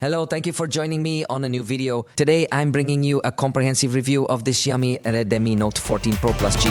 Hello, thank you for joining me on a new video. Today I'm bringing you a comprehensive review of the Xiaomi Redmi Note 14 Pro Plus G.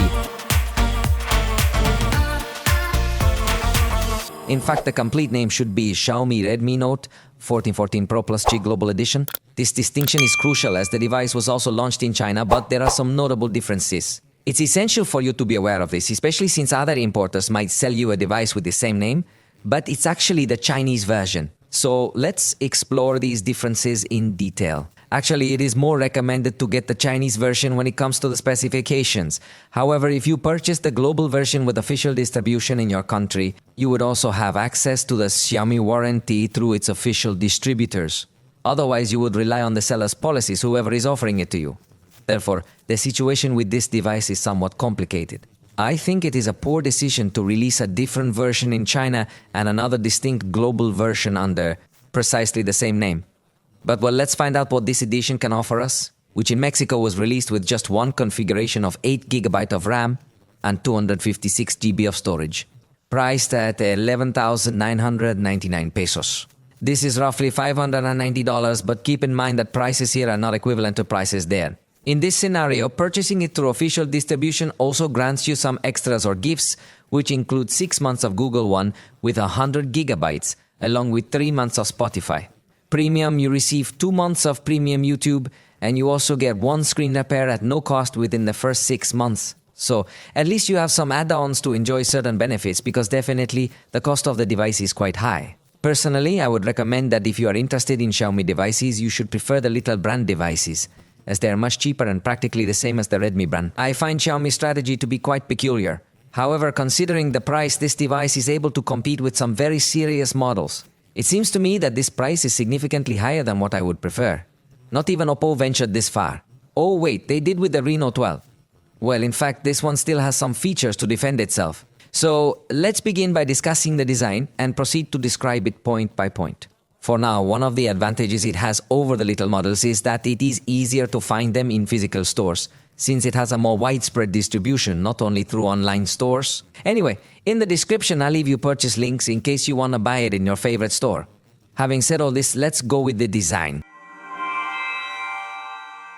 In fact, the complete name should be Xiaomi Redmi Note 14 Pro Plus G Global Edition. This distinction is crucial as the device was also launched in China, but there are some notable differences. It's essential for you to be aware of this, especially since other importers might sell you a device with the same name, but it's actually the Chinese version. So let's explore these differences in detail. Actually, it is more recommended to get the Chinese version when it comes to the specifications. However, if you purchase the global version with official distribution in your country, you would also have access to the Xiaomi warranty through its official distributors. Otherwise, you would rely on the seller's policies, whoever is offering it to you. Therefore, the situation with this device is somewhat complicated. I think it is a poor decision to release a different version in China and another distinct global version under precisely the same name. But well, let's find out what this edition can offer us, which in Mexico was released with just one configuration of 8GB of RAM and 256GB of storage, priced at 11,999 pesos. This is roughly $590, but keep in mind that prices here are not equivalent to prices there. In this scenario, purchasing it through official distribution also grants you some extras or gifts, which include 6 months of Google One with 100GB, along with 3 months of Spotify. Premium, you receive 2 months of premium YouTube, and you also get one screen repair at no cost within the first 6 months. So at least you have some add-ons to enjoy certain benefits, because definitely the cost of the device is quite high. Personally, I would recommend that if you are interested in Xiaomi devices, you should prefer the little brand devices, as they are much cheaper and practically the same as the Redmi brand. I find Xiaomi's strategy to be quite peculiar. However, considering the price, this device is able to compete with some very serious models. It seems to me that this price is significantly higher than what I would prefer. Not even Oppo ventured this far. Oh wait, they did with the Reno 12. Well, in fact, this one still has some features to defend itself. So let's begin by discussing the design and proceed to describe it point by point. For now, one of the advantages it has over the little models is that it is easier to find them in physical stores, since it has a more widespread distribution, not only through online stores. Anyway, in the description I'll leave you purchase links in case you want to buy it in your favorite store. Having said all this, let's go with the design.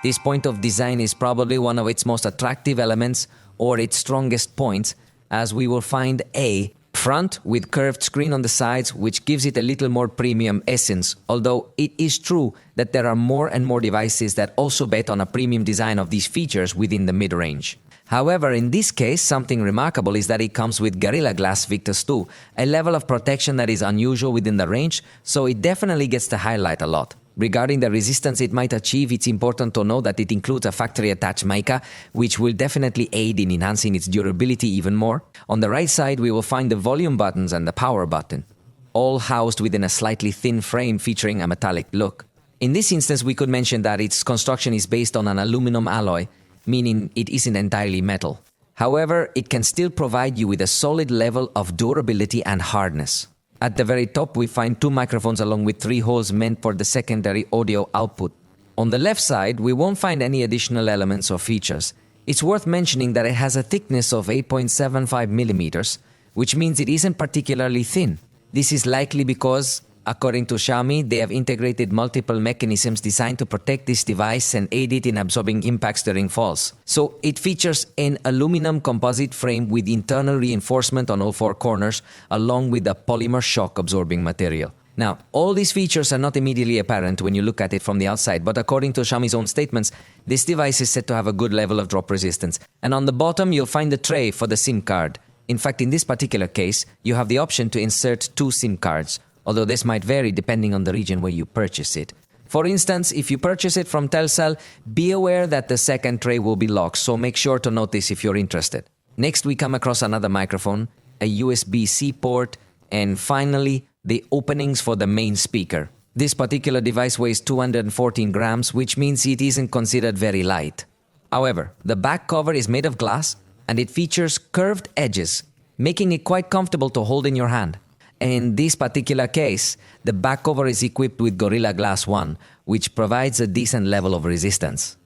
This point of design is probably one of its most attractive elements or its strongest points, as we will find a front with curved screen on the sides, which gives it a little more premium essence, although it is true that there are more and more devices that also bet on a premium design of these features within the mid-range. However, in this case, something remarkable is that it comes with Gorilla Glass Victus 2, a level of protection that is unusual within the range, so it definitely gets the highlight a lot. Regarding the resistance it might achieve, it's important to know that it includes a factory-attached mica, which will definitely aid in enhancing its durability even more. On the right side, we will find the volume buttons and the power button, all housed within a slightly thin frame featuring a metallic look. In this instance, we could mention that its construction is based on an aluminum alloy, meaning it isn't entirely metal. However, it can still provide you with a solid level of durability and hardness. At the very top, we find 2 microphones along with 3 holes meant for the secondary audio output. On the left side, we won't find any additional elements or features. It's worth mentioning that it has a thickness of 8.75 millimeters, which means it isn't particularly thin. This is likely because, according to Xiaomi, they have integrated multiple mechanisms designed to protect this device and aid it in absorbing impacts during falls. So it features an aluminum composite frame with internal reinforcement on all 4 corners, along with a polymer shock absorbing material. Now, all these features are not immediately apparent when you look at it from the outside, but according to Xiaomi's own statements, this device is said to have a good level of drop resistance. And on the bottom, you'll find the tray for the SIM card. In fact, in this particular case, you have the option to insert 2 SIM cards, although this might vary depending on the region where you purchase it. For instance, if you purchase it from Telcel, be aware that the second tray will be locked, so make sure to note this if you're interested. Next, we come across another microphone, a USB-C port, and finally, the openings for the main speaker. This particular device weighs 214 grams, which means it isn't considered very light. However, the back cover is made of glass, and it features curved edges, making it quite comfortable to hold in your hand. In this particular case, the back cover is equipped with Gorilla Glass 1, which provides a decent level of resistance.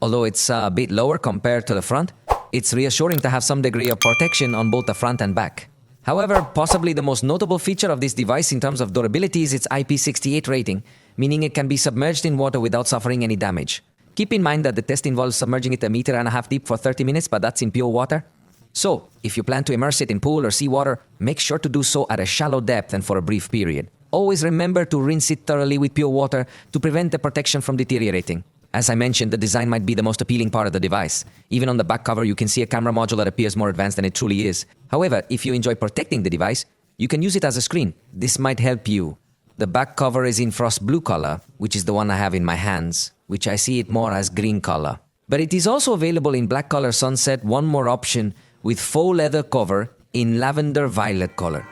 Although it's a bit lower compared to the front, it's reassuring to have some degree of protection on both the front and back. However, possibly the most notable feature of this device in terms of durability is its IP68 rating, meaning it can be submerged in water without suffering any damage. Keep in mind that the test involves submerging it 1.5 meters deep for 30 minutes, but that's in pure water. So, if you plan to immerse it in pool or seawater, make sure to do so at a shallow depth and for a brief period. Always remember to rinse it thoroughly with pure water to prevent the protection from deteriorating. As I mentioned, the design might be the most appealing part of the device. Even on the back cover, you can see a camera module that appears more advanced than it truly is. However, if you enjoy protecting the device, you can use it as a screen. This might help you. The back cover is in frost blue color, which is the one I have in my hands, which I see it more as green color. But it is also available in black color sunset, one more option, with faux leather cover in lavender violet color.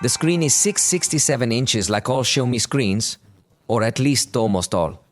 The screen is 667 inches like all Xiaomi screens, or at least almost all.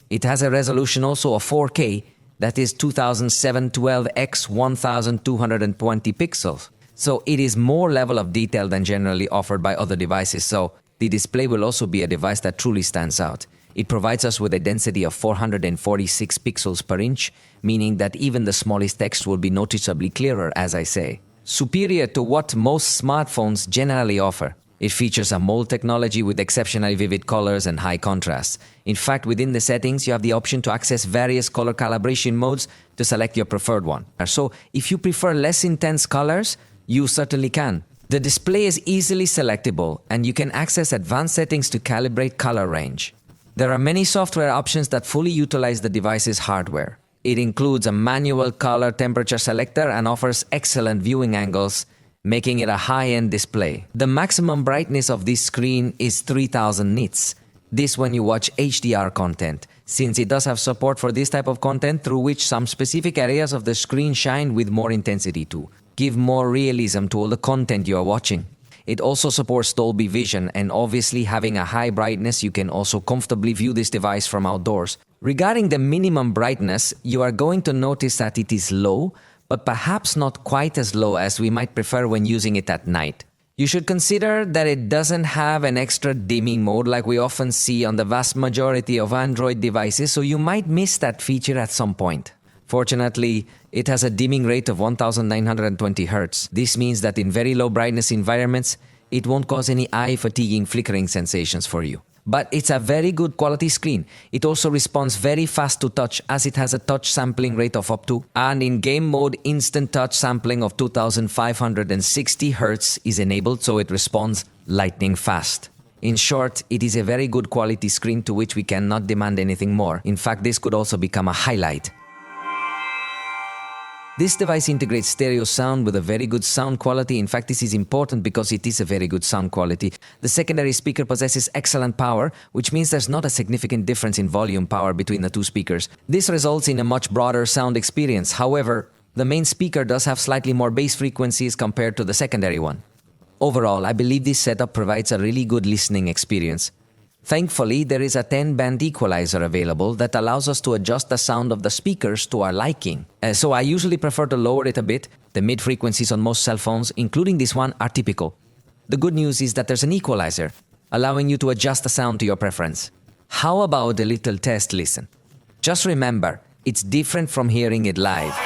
It has a resolution also of 4K, that is 2712 x 1220 pixels. So it is more level of detail than generally offered by other devices, so the display will also be a device that truly stands out. It provides us with a density of 446 pixels per inch, meaning that even the smallest text will be noticeably clearer, as I say. Superior to what most smartphones generally offer. It features a mold technology with exceptionally vivid colors and high contrast. In fact, within the settings, you have the option to access various color calibration modes to select your preferred one. So, if you prefer less intense colors, you certainly can. The display is easily selectable, and you can access advanced settings to calibrate color range. There are many software options that fully utilize the device's hardware. It includes a manual color temperature selector and offers excellent viewing angles, making it a high-end display. The maximum brightness of this screen is 3000 nits. This when you watch HDR content, since it does have support for this type of content through which some specific areas of the screen shine with more intensity to give more realism to all the content you are watching. It also supports Dolby Vision, and obviously having a high brightness, you can also comfortably view this device from outdoors. Regarding the minimum brightness, you are going to notice that it is low, but perhaps not quite as low as we might prefer when using it at night. You should consider that it doesn't have an extra dimming mode like we often see on the vast majority of Android devices, so you might miss that feature at some point. Fortunately, it has a dimming rate of 1920 Hz. This means that in very low brightness environments, it won't cause any eye-fatiguing flickering sensations for you. But it's a very good quality screen. It also responds very fast to touch as it has a touch sampling rate of up to, and in game mode, instant touch sampling of 2560 Hz is enabled, so it responds lightning fast. In short, it is a very good quality screen to which we cannot demand anything more. In fact, this could also become a highlight. This device integrates stereo sound with a very good sound quality. In fact, this is important because it is a very good sound quality. The secondary speaker possesses excellent power, which means there's not a significant difference in volume power between the two speakers. This results in a much broader sound experience. However, the main speaker does have slightly more bass frequencies compared to the secondary one. Overall, I believe this setup provides a really good listening experience. Thankfully, there is a 10-band equalizer available that allows us to adjust the sound of the speakers to our liking. So I usually prefer to lower it a bit. The mid-frequencies on most cell phones, including this one, are typical. The good news is that there's an equalizer, allowing you to adjust the sound to your preference. How about a little test listen? Just remember, it's different from hearing it live.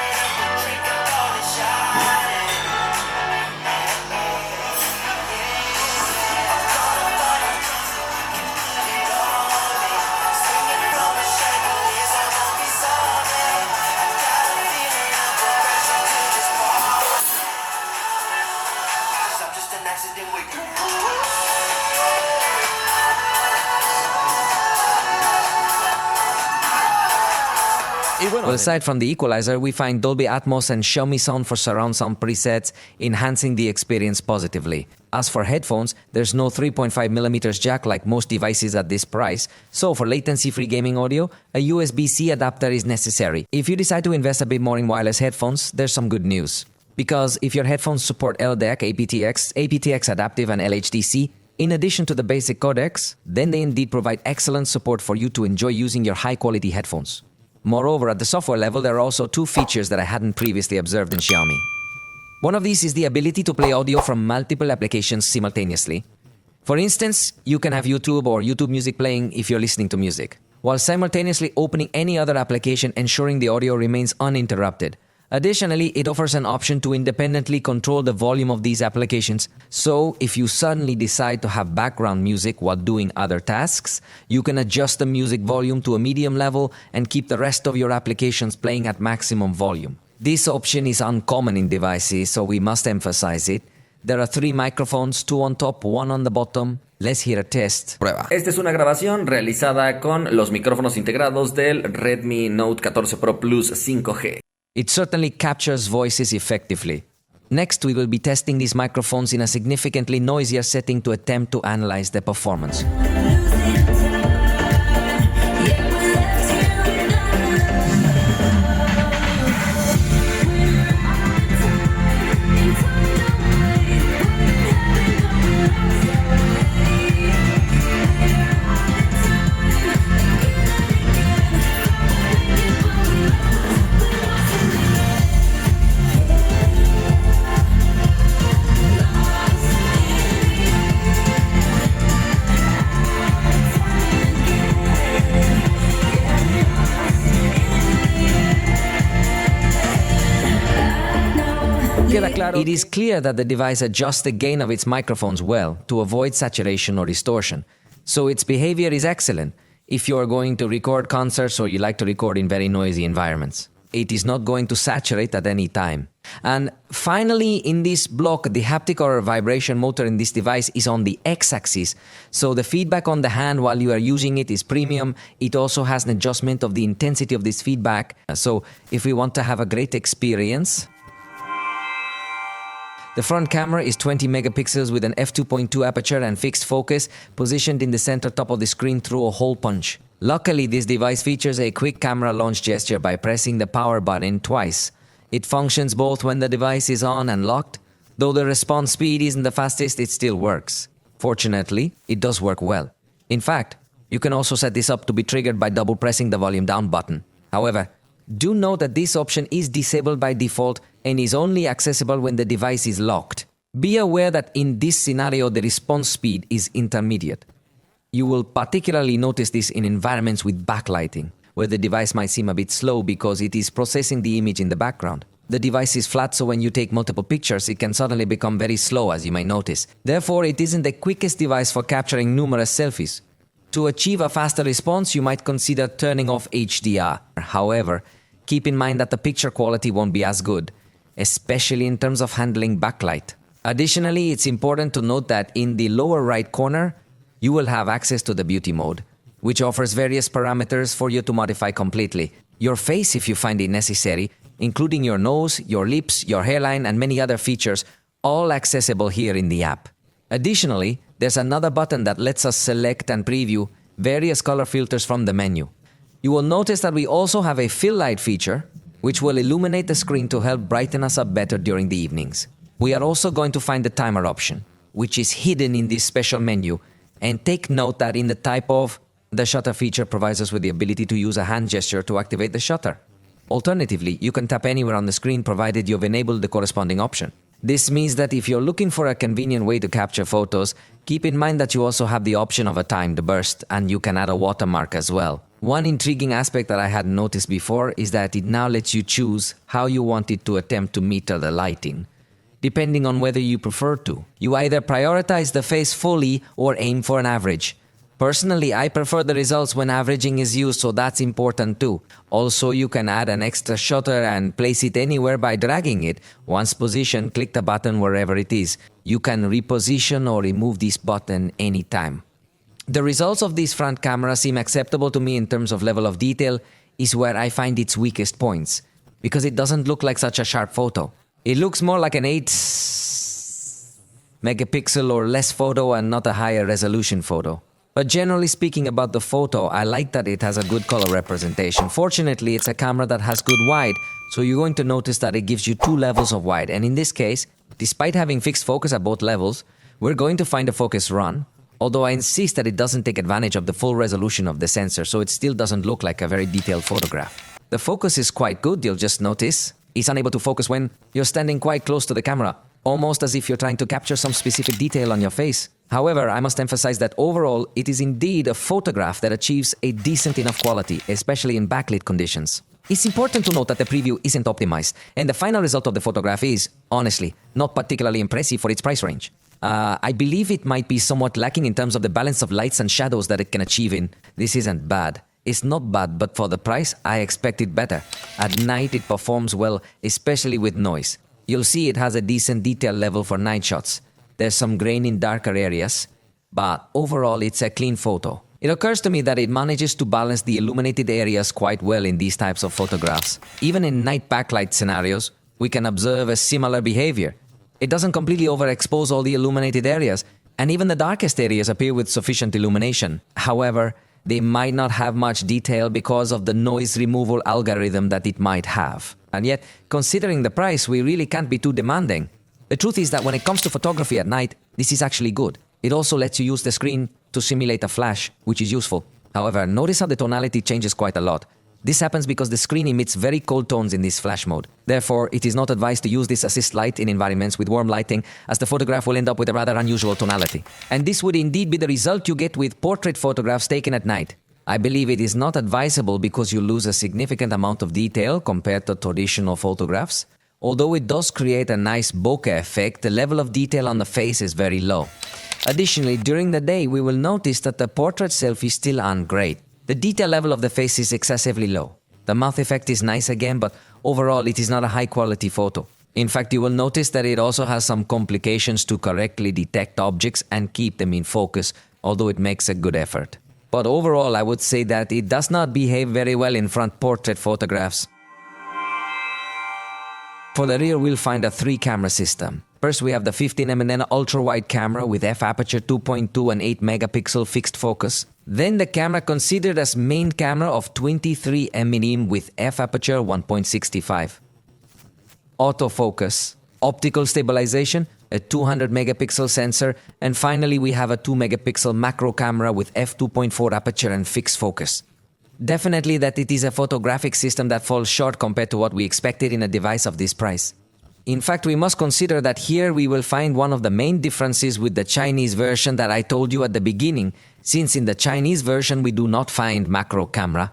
Well, aside from the equalizer, we find Dolby Atmos and Xiaomi Sound for surround sound presets, enhancing the experience positively. As for headphones, there's no 3.5mm jack like most devices at this price, so for latency-free gaming audio, a USB-C adapter is necessary. If you decide to invest a bit more in wireless headphones, there's some good news. Because if your headphones support LDAC, aptX, aptX Adaptive and LHDC, in addition to the basic codecs, then they indeed provide excellent support for you to enjoy using your high-quality headphones. Moreover, at the software level, there are also two features that I hadn't previously observed in Xiaomi. One of these is the ability to play audio from multiple applications simultaneously. For instance, you can have YouTube or YouTube Music playing if you're listening to music, while simultaneously opening any other application, ensuring the audio remains uninterrupted. Additionally, it offers an option to independently control the volume of these applications. So, if you suddenly decide to have background music while doing other tasks, you can adjust the music volume to a medium level and keep the rest of your applications playing at maximum volume. This option is uncommon in devices, so we must emphasize it. There are 3 microphones, 2 on top, 1 on the bottom. Let's hear a test. Prueba. Esta es una grabación realizada con los micrófonos integrados del Redmi Note 14 Pro Plus 5G. It certainly captures voices effectively. Next, we will be testing these microphones in a significantly noisier setting to attempt to analyze their performance. It is clear that the device adjusts the gain of its microphones well to avoid saturation or distortion, so its behavior is excellent if you are going to record concerts or you like to record in very noisy environments. It is not going to saturate at any time. And finally, in this block, the haptic or vibration motor in this device is on the x-axis, so the feedback on the hand while you are using it is premium. It also has an adjustment of the intensity of this feedback, so if we want to have a great experience. The front camera is 20 megapixels with an f2.2 aperture and fixed focus positioned in the center top of the screen through a hole punch. Luckily, this device features a quick camera launch gesture by pressing the power button twice. It functions both when the device is on and locked. Though the response speed isn't the fastest, it still works. Fortunately, it does work well. In fact, you can also set this up to be triggered by double pressing the volume down button. However, do note that this option is disabled by default and is only accessible when the device is locked. Be aware that in this scenario, the response speed is intermediate. You will particularly notice this in environments with backlighting, where the device might seem a bit slow because it is processing the image in the background. The device is flat, so when you take multiple pictures, it can suddenly become very slow, as you might notice. Therefore, it isn't the quickest device for capturing numerous selfies. To achieve a faster response, you might consider turning off HDR. However, keep in mind that the picture quality won't be as good, especially in terms of handling backlight. Additionally, it's important to note that in the lower right corner, you will have access to the beauty mode, which offers various parameters for you to modify completely. Your face, if you find it necessary, including your nose, your lips, your hairline, and many other features, all accessible here in the app. Additionally, there's another button that lets us select and preview various color filters from the menu. You will notice that we also have a fill light feature, which will illuminate the screen to help brighten us up better during the evenings. We are also going to find the timer option, which is hidden in this special menu, and take note that in the type of, the shutter feature provides us with the ability to use a hand gesture to activate the shutter. Alternatively, you can tap anywhere on the screen provided you've enabled the corresponding option. This means that if you're looking for a convenient way to capture photos, keep in mind that you also have the option of a timed burst, and you can add a watermark as well. One intriguing aspect that I hadn't noticed before is that it now lets you choose how you want it to attempt to meter the lighting, depending on whether you prefer to. You either prioritize the face fully or aim for an average. Personally, I prefer the results when averaging is used, so that's important too. Also, you can add an extra shutter and place it anywhere by dragging it. Once positioned, click the button wherever it is. You can reposition or remove this button anytime. The results of this front camera seem acceptable to me in terms of level of detail, is where I find its weakest points, because it doesn't look like such a sharp photo. It looks more like an 8 megapixel or less photo and not a higher resolution photo. But generally speaking about the photo, I like that it has a good color representation. Fortunately, it's a camera that has good wide, so you're going to notice that it gives you 2 levels of wide. And in this case, despite having fixed focus at both levels, we're going to find a focus run, although I insist that it doesn't take advantage of the full resolution of the sensor, so it still doesn't look like a very detailed photograph. The focus is quite good, you'll just notice. It's unable to focus when you're standing quite close to the camera, almost as if you're trying to capture some specific detail on your face. However, I must emphasize that overall, it is indeed a photograph that achieves a decent enough quality, especially in backlit conditions. It's important to note that the preview isn't optimized, and the final result of the photograph is, honestly, not particularly impressive for its price range. I believe it might be somewhat lacking in terms of the balance of lights and shadows that it can achieve in. This isn't bad. It's not bad, but for the price, I expect it better. At night, it performs well, especially with noise. You'll see it has a decent detail level for night shots. There's some grain in darker areas, but overall, it's a clean photo. It occurs to me that it manages to balance the illuminated areas quite well in these types of photographs. Even in night backlight scenarios, we can observe a similar behavior. It doesn't completely overexpose all the illuminated areas, and even the darkest areas appear with sufficient illumination. However, they might not have much detail because of the noise removal algorithm that it might have. And yet, considering the price, we really can't be too demanding. The truth is that when it comes to photography at night, this is actually good. It also lets you use the screen to simulate a flash, which is useful. However, notice how the tonality changes quite a lot. This happens because the screen emits very cold tones in this flash mode. Therefore, it is not advised to use this assist light in environments with warm lighting, as the photograph will end up with a rather unusual tonality. And this would indeed be the result you get with portrait photographs taken at night. I believe it is not advisable because you lose a significant amount of detail compared to traditional photographs. Although it does create a nice bokeh effect, the level of detail on the face is very low. Additionally, during the day, we will notice that the portrait selfies still aren't great. The detail level of the face is excessively low. The mouth effect is nice again, but overall it is not a high-quality photo. In fact, you will notice that it also has some complications to correctly detect objects and keep them in focus, although it makes a good effort. But overall, I would say that it does not behave very well in front portrait photographs. For the rear, we'll find a 3-camera system. First, we have the 15mm ultra-wide camera with f-aperture 2.2 and 8 megapixel fixed focus. Then the camera considered as main camera of 23mm with f-aperture 1.65. Autofocus, optical stabilization, a 200 megapixel sensor, and finally we have a 2 megapixel macro camera with f2.4 aperture and fixed focus. Definitely that it is a photographic system that falls short compared to what we expected in a device of this price. In fact, we must consider that here we will find one of the main differences with the Chinese version that I told you at the beginning, since in the Chinese version we do not find macro camera,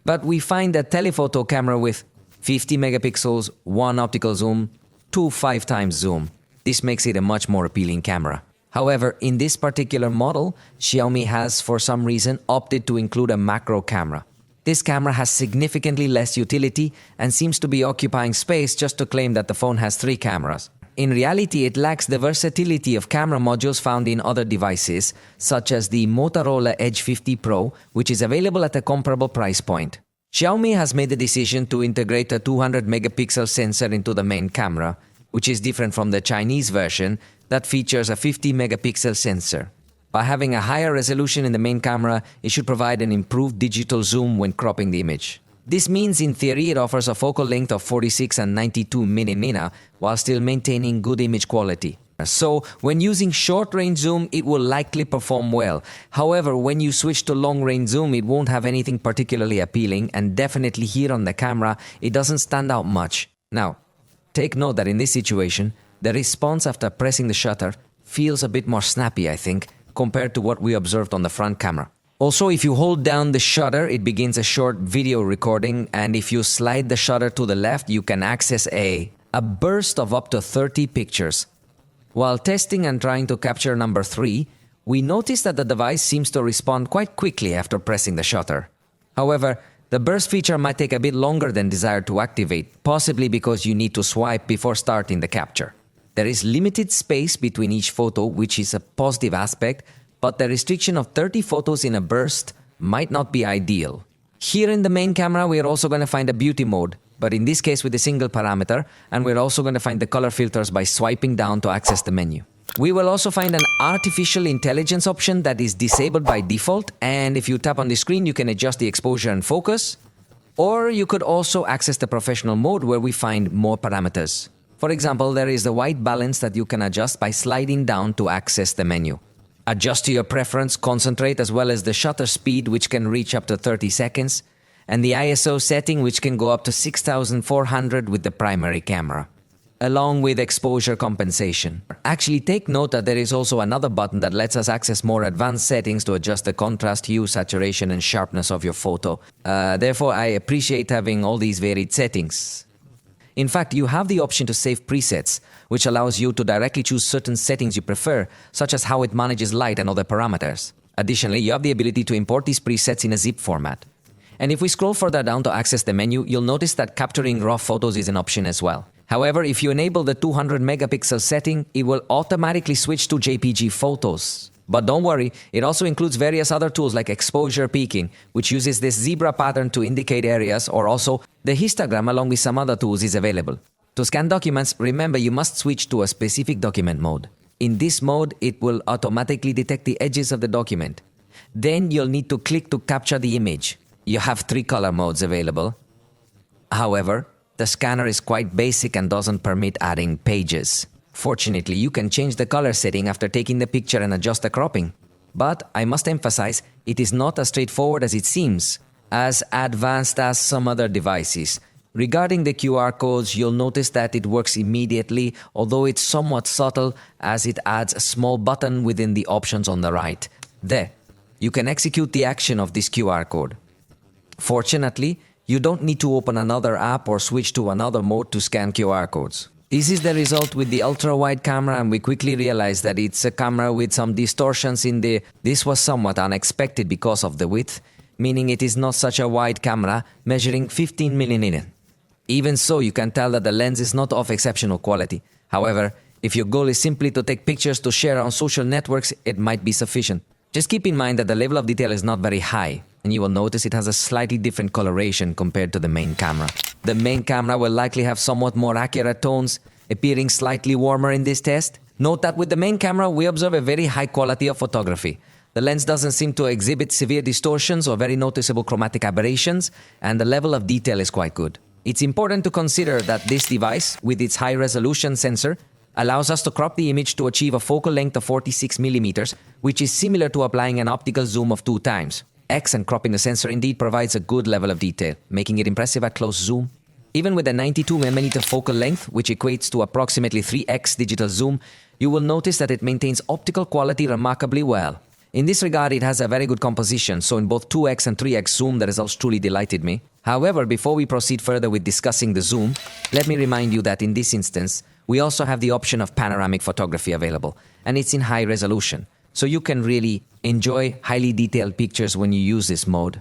but we find a telephoto camera with 50 megapixels, 1 optical zoom, 2 5x zoom. This makes it a much more appealing camera. However, in this particular model, Xiaomi has for some reason opted to include a macro camera. This camera has significantly less utility and seems to be occupying space just to claim that the phone has 3 cameras. In reality, it lacks the versatility of camera modules found in other devices, such as the Motorola Edge 50 Pro, which is available at a comparable price point. Xiaomi has made the decision to integrate a 200 megapixel sensor into the main camera, which is different from the Chinese version that features a 50 megapixel sensor. By having a higher resolution in the main camera, it should provide an improved digital zoom when cropping the image. This means in theory it offers a focal length of 46 and 92 mm while still maintaining good image quality. So when using short-range zoom, it will likely perform well. However, when you switch to long-range zoom, it won't have anything particularly appealing, and definitely here on the camera, it doesn't stand out much. Now, take note that in this situation, the response after pressing the shutter feels a bit more snappy, I think, compared to what we observed on the front camera. Also, if you hold down the shutter, it begins a short video recording, and if you slide the shutter to the left, you can access a burst of up to 30 pictures. While testing and trying to capture number 3, we noticed that the device seems to respond quite quickly after pressing the shutter. However, the burst feature might take a bit longer than desired to activate, possibly because you need to swipe before starting the capture. There is limited space between each photo, which is a positive aspect, but the restriction of 30 photos in a burst might not be ideal. Here in the main camera, we are also going to find a beauty mode, but in this case with a single parameter, and we're also going to find the color filters by swiping down to access the menu. We will also find an artificial intelligence option that is disabled by default, and if you tap on the screen, you can adjust the exposure and focus, or you could also access the professional mode where we find more parameters. For example, there is the white balance that you can adjust by sliding down to access the menu. Adjust to your preference, concentrate, as well as the shutter speed, which can reach up to 30 seconds, and the ISO setting, which can go up to 6400 with the primary camera. along with exposure compensation. Actually, take note that there is also another button that lets us access more advanced settings to adjust the contrast, hue, saturation, and sharpness of your photo. Therefore, I appreciate having all these varied settings. In fact, you have the option to save presets, which allows you to directly choose certain settings you prefer, such as how it manages light and other parameters. Additionally, you have the ability to import these presets in a zip format. And if we scroll further down to access the menu, you'll notice that capturing raw photos is an option as well. However, if you enable the 200 megapixel setting, it will automatically switch to JPG photos. But don't worry, it also includes various other tools like exposure peaking, which uses this zebra pattern to indicate areas, or also the histogram along with some other tools is available. To scan documents, remember you must switch to a specific document mode. In this mode, it will automatically detect the edges of the document. Then you'll need to click to capture the image. You have 3 color modes available. However, the scanner is quite basic and doesn't permit adding pages. Fortunately, you can change the color setting after taking the picture and adjust the cropping. But I must emphasize, it is not as straightforward as it seems, as advanced as some other devices. Regarding the QR codes, you'll notice that it works immediately, although it's somewhat subtle as it adds a small button within the options on the right. There, you can execute the action of this QR code. Fortunately, you don't need to open another app or switch to another mode to scan QR codes. This is the result with the ultra-wide camera, and we quickly realized that it's a camera with some distortions in the... This was somewhat unexpected because of the width, meaning it is not such a wide camera, measuring 15mm. Even so, you can tell that the lens is not of exceptional quality. However, if your goal is simply to take pictures to share on social networks, it might be sufficient. Just keep in mind that the level of detail is not very high, and you will notice it has a slightly different coloration compared to the main camera. The main camera will likely have somewhat more accurate tones, appearing slightly warmer in this test. Note that with the main camera, we observe a very high quality of photography. The lens doesn't seem to exhibit severe distortions or very noticeable chromatic aberrations, and the level of detail is quite good. It's important to consider that this device, with its high-resolution sensor, allows us to crop the image to achieve a focal length of 46mm, which is similar to applying an optical zoom of 2 times. X and cropping the sensor indeed provides a good level of detail, making it impressive at close zoom. Even with a 92mm focal length, which equates to approximately 3x digital zoom, you will notice that it maintains optical quality remarkably well. In this regard, it has a very good composition, so in both 2x and 3x zoom, the results truly delighted me. However, before we proceed further with discussing the zoom, let me remind you that in this instance, we also have the option of panoramic photography available, and it's in high resolution, so you can really enjoy highly detailed pictures when you use this mode.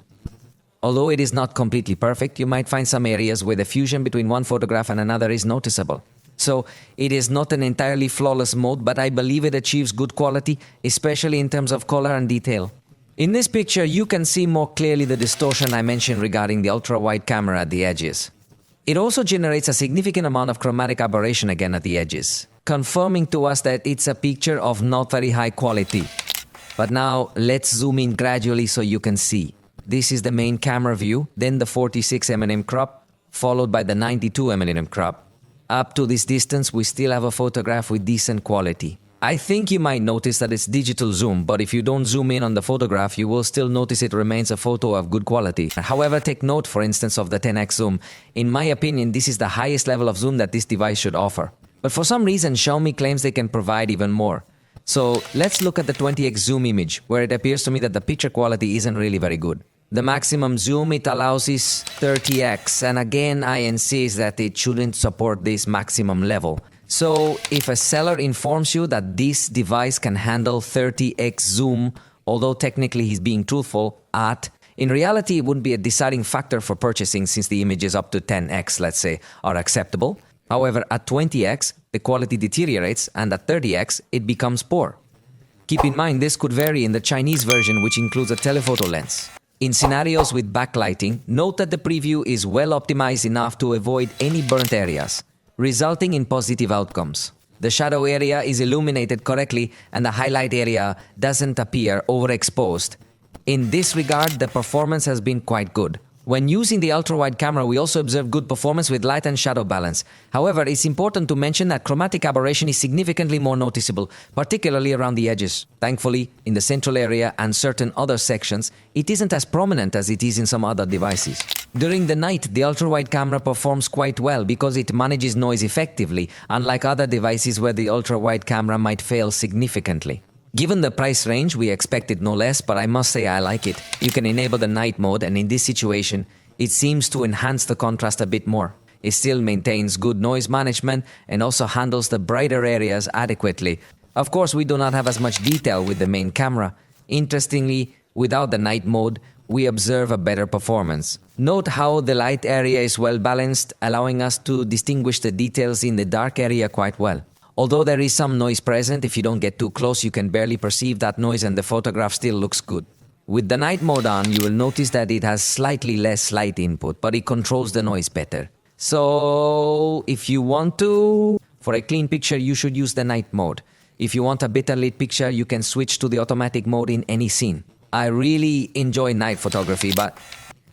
Although it is not completely perfect, you might find some areas where the fusion between one photograph and another is noticeable. So it is not an entirely flawless mode, but I believe it achieves good quality, especially in terms of color and detail. In this picture, you can see more clearly the distortion I mentioned regarding the ultra-wide camera at the edges. It also generates a significant amount of chromatic aberration again at the edges, confirming to us that it's a picture of not very high quality. But now, let's zoom in gradually so you can see. This is the main camera view, then the 46mm crop, followed by the 92mm crop. Up to this distance, we still have a photograph with decent quality. I think you might notice that it's digital zoom, but if you don't zoom in on the photograph, you will still notice it remains a photo of good quality. However, take note, for instance, of the 10x zoom. In my opinion, this is the highest level of zoom that this device should offer. But for some reason, Xiaomi claims they can provide even more. So let's look at the 20x zoom image, where it appears to me that the picture quality isn't really very good. The maximum zoom it allows is 30x, and again I insist that it shouldn't support this maximum level. So if a seller informs you that this device can handle 30x zoom, although technically he's being truthful, in reality it wouldn't be a deciding factor for purchasing since the images up to 10x, let's say, are acceptable. However, at 20x, the quality deteriorates, and at 30x, it becomes poor. Keep in mind this could vary in the Chinese version, which includes a telephoto lens. In scenarios with backlighting, note that the preview is well optimized enough to avoid any burnt areas, resulting in positive outcomes. The shadow area is illuminated correctly and the highlight area doesn't appear overexposed. In this regard, the performance has been quite good. When using the ultra-wide camera, we also observe good performance with light and shadow balance. However, it's important to mention that chromatic aberration is significantly more noticeable, particularly around the edges. Thankfully, in the central area and certain other sections, it isn't as prominent as it is in some other devices. During the night, the ultra-wide camera performs quite well because it manages noise effectively, unlike other devices where the ultra-wide camera might fail significantly. Given the price range, we expected no less, but I must say I like it. You can enable the night mode, and in this situation, it seems to enhance the contrast a bit more. It still maintains good noise management and also handles the brighter areas adequately. Of course, we do not have as much detail with the main camera. Interestingly, without the night mode, we observe a better performance. Note how the light area is well balanced, allowing us to distinguish the details in the dark area quite well. Although there is some noise present, if you don't get too close, you can barely perceive that noise and the photograph still looks good. With the night mode on, you will notice that it has slightly less light input, but it controls the noise better. So, if you want to, for a clean picture, you should use the night mode. If you want a better lit picture, you can switch to the automatic mode in any scene. I really enjoy night photography, but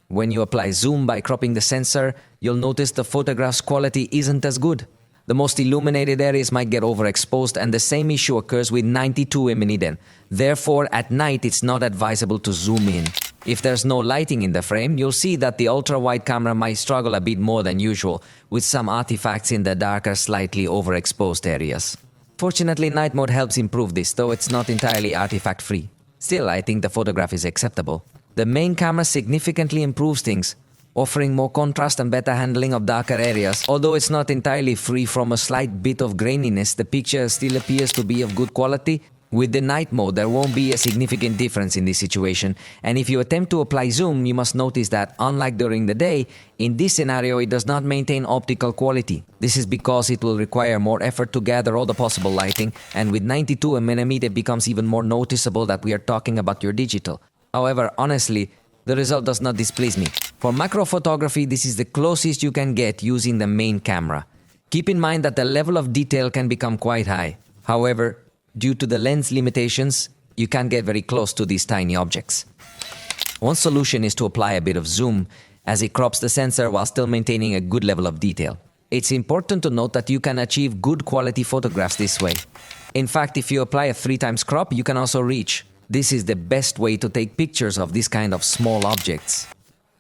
when you apply zoom by cropping the sensor, you'll notice the photograph's quality isn't as good. The most illuminated areas might get overexposed, and the same issue occurs with 92 mm. Therefore, at night, it's not advisable to zoom in. If there's no lighting in the frame, you'll see that the ultra-wide camera might struggle a bit more than usual, with some artifacts in the darker, slightly overexposed areas. Fortunately, night mode helps improve this, though it's not entirely artifact-free. Still, I think the photograph is acceptable. The main camera significantly improves things, offering more contrast and better handling of darker areas. Although it's not entirely free from a slight bit of graininess, the picture still appears to be of good quality. With the night mode, there won't be a significant difference in this situation, and if you attempt to apply zoom, you must notice that, unlike during the day, in this scenario it does not maintain optical quality. This is because it will require more effort to gather all the possible lighting, and with 92 mm it becomes even more noticeable that we are talking about your digital. However, honestly, the result does not displease me. For macro photography, this is the closest you can get using the main camera. Keep in mind that the level of detail can become quite high. However, due to the lens limitations, you can't get very close to these tiny objects. One solution is to apply a bit of zoom, as it crops the sensor while still maintaining a good level of detail. It's important to note that you can achieve good quality photographs this way. In fact, if you apply a 3x crop, you can also reach. This is the best way to take pictures of this kind of small objects.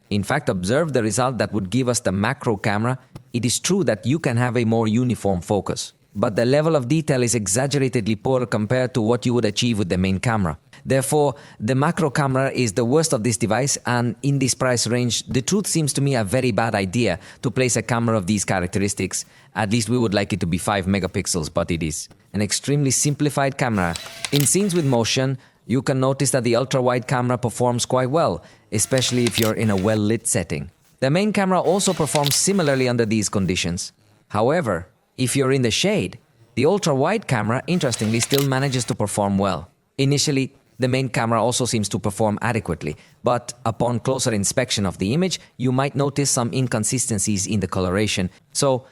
In fact, observe the result that would give us the macro camera. It is true that you can have a more uniform focus, but the level of detail is exaggeratedly poor compared to what you would achieve with the main camera. Therefore, the macro camera is the worst of this device, and in this price range, the truth seems to me a very bad idea to place a camera of these characteristics. At least we would like it to be 5 megapixels, but it is an extremely simplified camera. In scenes with motion, you can notice that the ultra-wide camera performs quite well, especially if you're in a well-lit setting. The main camera also performs similarly under these conditions. However, if you're in the shade, the ultra-wide camera, interestingly, still manages to perform well. Initially, the main camera also seems to perform adequately, but upon closer inspection of the image, you might notice some inconsistencies in the coloration. So,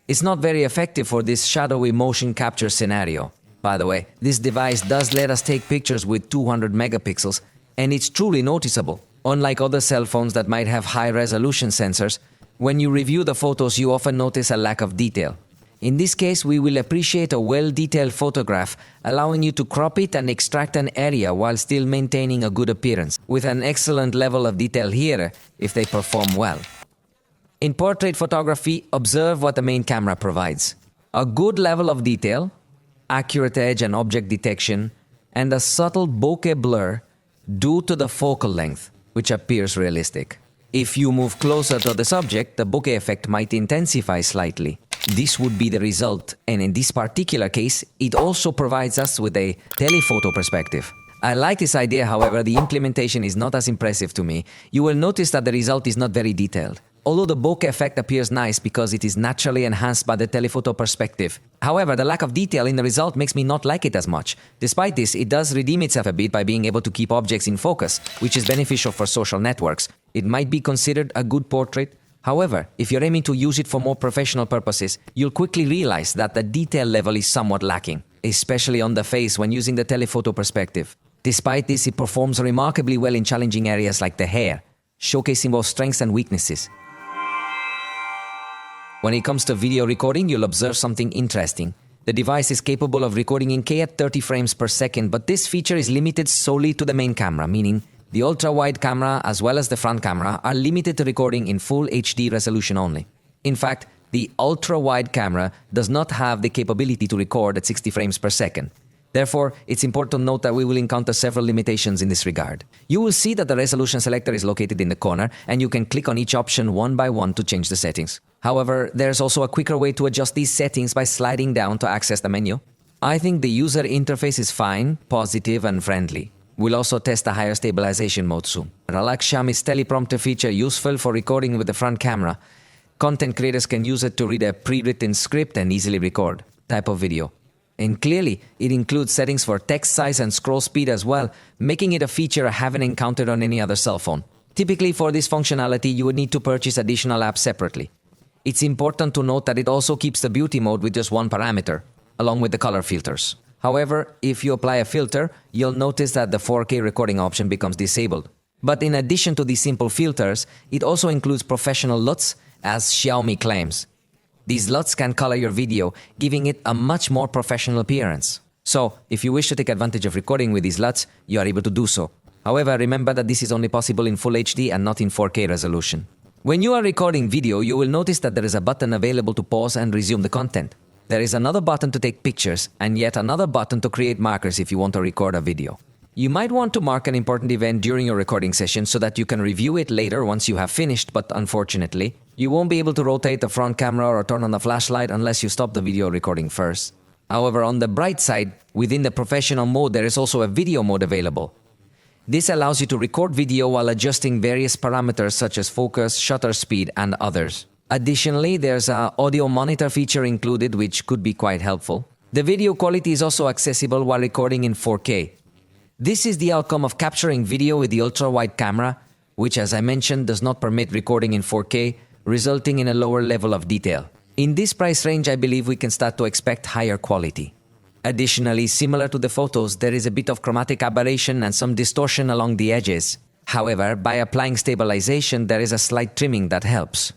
it's not very effective for this shadowy motion capture scenario. By the way, this device does let us take pictures with 200 megapixels, and it's truly noticeable. Unlike other cell phones that might have high-resolution sensors, when you review the photos, you often notice a lack of detail. In this case, we will appreciate a well-detailed photograph, allowing you to crop it and extract an area while still maintaining a good appearance, with an excellent level of detail here if they perform well. In portrait photography, observe what the main camera provides. A good level of detail, accurate edge and object detection, and a subtle bokeh blur due to the focal length, which appears realistic. If you move closer to the subject, the bokeh effect might intensify slightly. This would be the result, and in this particular case, it also provides us with a telephoto perspective. I like this idea, however, the implementation is not as impressive to me. You will notice that the result is not very detailed. Although the bokeh effect appears nice because it is naturally enhanced by the telephoto perspective. However, the lack of detail in the result makes me not like it as much. Despite this, it does redeem itself a bit by being able to keep objects in focus, which is beneficial for social networks. It might be considered a good portrait. However, if you're aiming to use it for more professional purposes, you'll quickly realize that the detail level is somewhat lacking, especially on the face when using the telephoto perspective. Despite this, it performs remarkably well in challenging areas like the hair, showcasing both strengths and weaknesses. When it comes to video recording, you'll observe something interesting. The device is capable of recording in K at 30 frames per second, but this feature is limited solely to the main camera, meaning The ultra-wide camera as well as the front camera are limited to recording in full HD resolution only. In fact, the ultra-wide camera does not have the capability to record at 60 frames per second. Therefore, it's important to note that we will encounter several limitations in this regard. You will see that the resolution selector is located in the corner, and you can click on each option one by one to change the settings. However, there's also a quicker way to adjust these settings by sliding down to access the menu. I think the user interface is fine, positive, and friendly. We'll also test the higher stabilization mode soon. I like Xiaomi's teleprompter feature, useful for recording with the front camera. Content creators can use it to read a pre-written script and easily record type of video. And clearly, it includes settings for text size and scroll speed as well, making it a feature I haven't encountered on any other cell phone. Typically, for this functionality, you would need to purchase additional apps separately. It's important to note that it also keeps the beauty mode with just one parameter, along with the color filters. However, if you apply a filter, you'll notice that the 4K recording option becomes disabled. But in addition to these simple filters, it also includes professional LUTs, as Xiaomi claims. These LUTs can color your video, giving it a much more professional appearance. So, if you wish to take advantage of recording with these LUTs, you are able to do so. However, remember that this is only possible in full HD and not in 4K resolution. When you are recording video, you will notice that there is a button available to pause and resume the content. There is another button to take pictures, and yet another button to create markers if you want to record a video. You might want to mark an important event during your recording session so that you can review it later once you have finished, but unfortunately, you won't be able to rotate the front camera or turn on the flashlight unless you stop the video recording first. However, on the bright side, within the professional mode, there is also a video mode available. This allows you to record video while adjusting various parameters such as focus, shutter speed, and others. Additionally, there's an audio monitor feature included, which could be quite helpful. The video quality is also accessible while recording in 4K. This is the outcome of capturing video with the ultra-wide camera, which, as I mentioned, does not permit recording in 4K, resulting in a lower level of detail. In this price range, I believe we can start to expect higher quality. Additionally, similar to the photos, there is a bit of chromatic aberration and some distortion along the edges. However, by applying stabilization, there is a slight trimming that helps.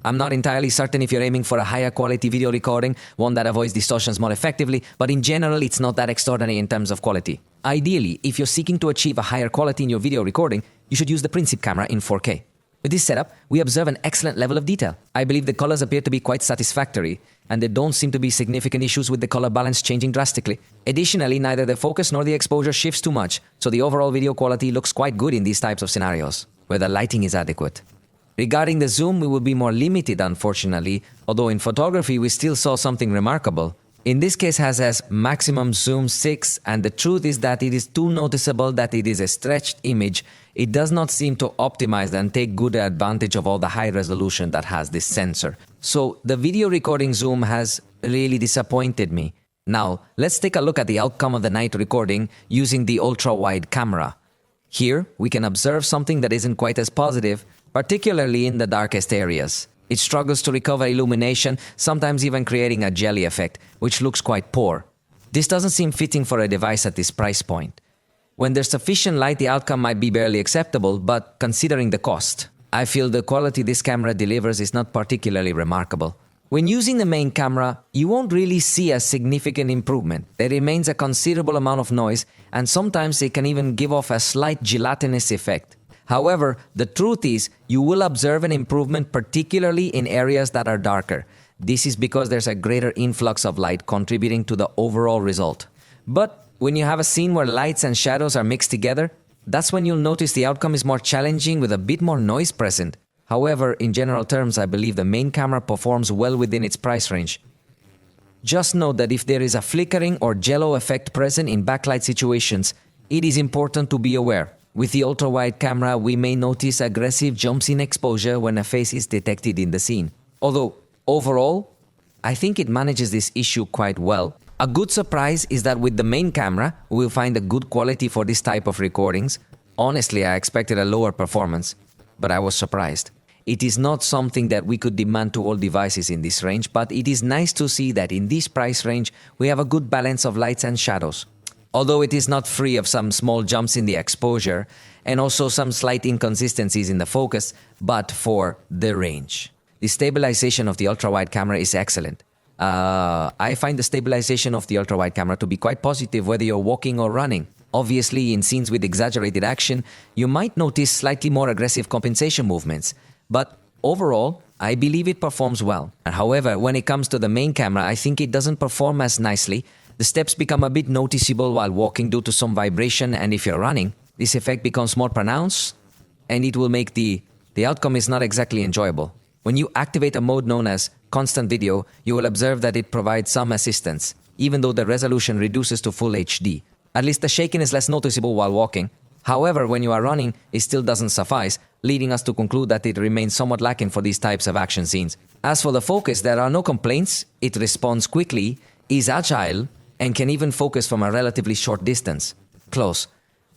I'm not entirely certain if you're aiming for a higher quality video recording, one that avoids distortions more effectively, but in general, it's not that extraordinary in terms of quality. Ideally, if you're seeking to achieve a higher quality in your video recording, you should use the principal camera in 4K. With this setup, we observe an excellent level of detail. I believe the colors appear to be quite satisfactory, and there don't seem to be significant issues with the color balance changing drastically. Additionally, neither the focus nor the exposure shifts too much, so the overall video quality looks quite good in these types of scenarios, where the lighting is adequate. Regarding the zoom, we will be more limited, unfortunately, although in photography we still saw something remarkable. In this case, has maximum zoom 6, and the truth is that it is too noticeable that it is a stretched image. It does not seem to optimize and take good advantage of all the high resolution that has this sensor. So the video recording zoom has really disappointed me. Now, let's take a look at the outcome of the night recording using the ultra-wide camera. Here, we can observe something that isn't quite as positive, particularly in the darkest areas. It struggles to recover illumination, sometimes even creating a jelly effect, which looks quite poor. This doesn't seem fitting for a device at this price point. When there's sufficient light, the outcome might be barely acceptable, but considering the cost, I feel the quality this camera delivers is not particularly remarkable. When using the main camera, you won't really see a significant improvement. There remains a considerable amount of noise, and sometimes it can even give off a slight gelatinous effect. However, the truth is, you will observe an improvement particularly in areas that are darker. This is because there's a greater influx of light contributing to the overall result. But when you have a scene where lights and shadows are mixed together, that's when you'll notice the outcome is more challenging with a bit more noise present. However, in general terms, I believe the main camera performs well within its price range. Just note that if there is a flickering or jello effect present in backlight situations, it is important to be aware. With the ultra-wide camera, we may notice aggressive jumps in exposure when a face is detected in the scene. Although, overall, I think it manages this issue quite well. A good surprise is that with the main camera, we'll find a good quality for this type of recordings. Honestly, I expected a lower performance, but I was surprised. It is not something that we could demand to all devices in this range, but it is nice to see that in this price range, we have a good balance of lights and shadows. Although it is not free of some small jumps in the exposure and also some slight inconsistencies in the focus, but for the range. The stabilization of the ultra-wide camera is excellent. I find the stabilization of the ultra-wide camera to be quite positive whether you're walking or running. Obviously, in scenes with exaggerated action, you might notice slightly more aggressive compensation movements. But overall, I believe it performs well. However, when it comes to the main camera, I think it doesn't perform as nicely. The steps become a bit noticeable while walking due to some vibration, and if you're running, this effect becomes more pronounced, and it will make the outcome is not exactly enjoyable. When you activate a mode known as constant video, you will observe that it provides some assistance, even though the resolution reduces to full HD. At least the shaking is less noticeable while walking. However, when you are running, it still doesn't suffice, leading us to conclude that it remains somewhat lacking for these types of action scenes. As for the focus, there are no complaints. It responds quickly, is agile, and can even focus from a relatively short distance. Close.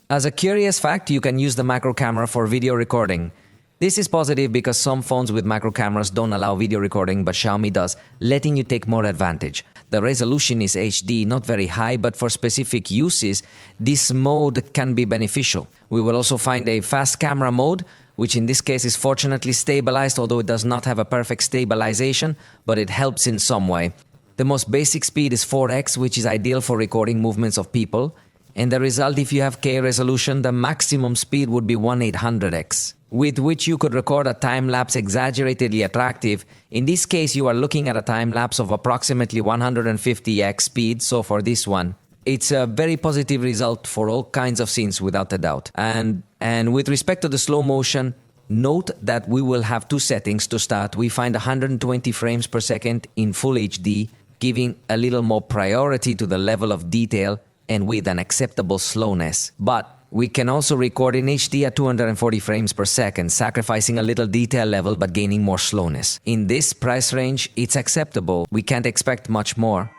As a curious fact, you can use the macro camera for video recording. This is positive because some phones with macro cameras don't allow video recording, but Xiaomi does, letting you take more advantage. The resolution is HD, not very high, but for specific uses, this mode can be beneficial. We will also find a fast camera mode, which in this case is fortunately stabilized, although it does not have a perfect stabilization, but it helps in some way. The most basic speed is 4x, which is ideal for recording movements of people. And the result, if you have K resolution, the maximum speed would be 1/800x, with which you could record a time-lapse exaggeratedly attractive. In this case, you are looking at a time-lapse of approximately 150x speed, so for this one, it's a very positive result for all kinds of scenes without a doubt. And with respect to the slow motion, note that we will have two settings to start. We find 120 frames per second in full HD, giving a little more priority to the level of detail and with an acceptable slowness. But we can also record in HD at 240 frames per second, sacrificing a little detail level but gaining more slowness. In this price range, it's acceptable. We can't expect much more.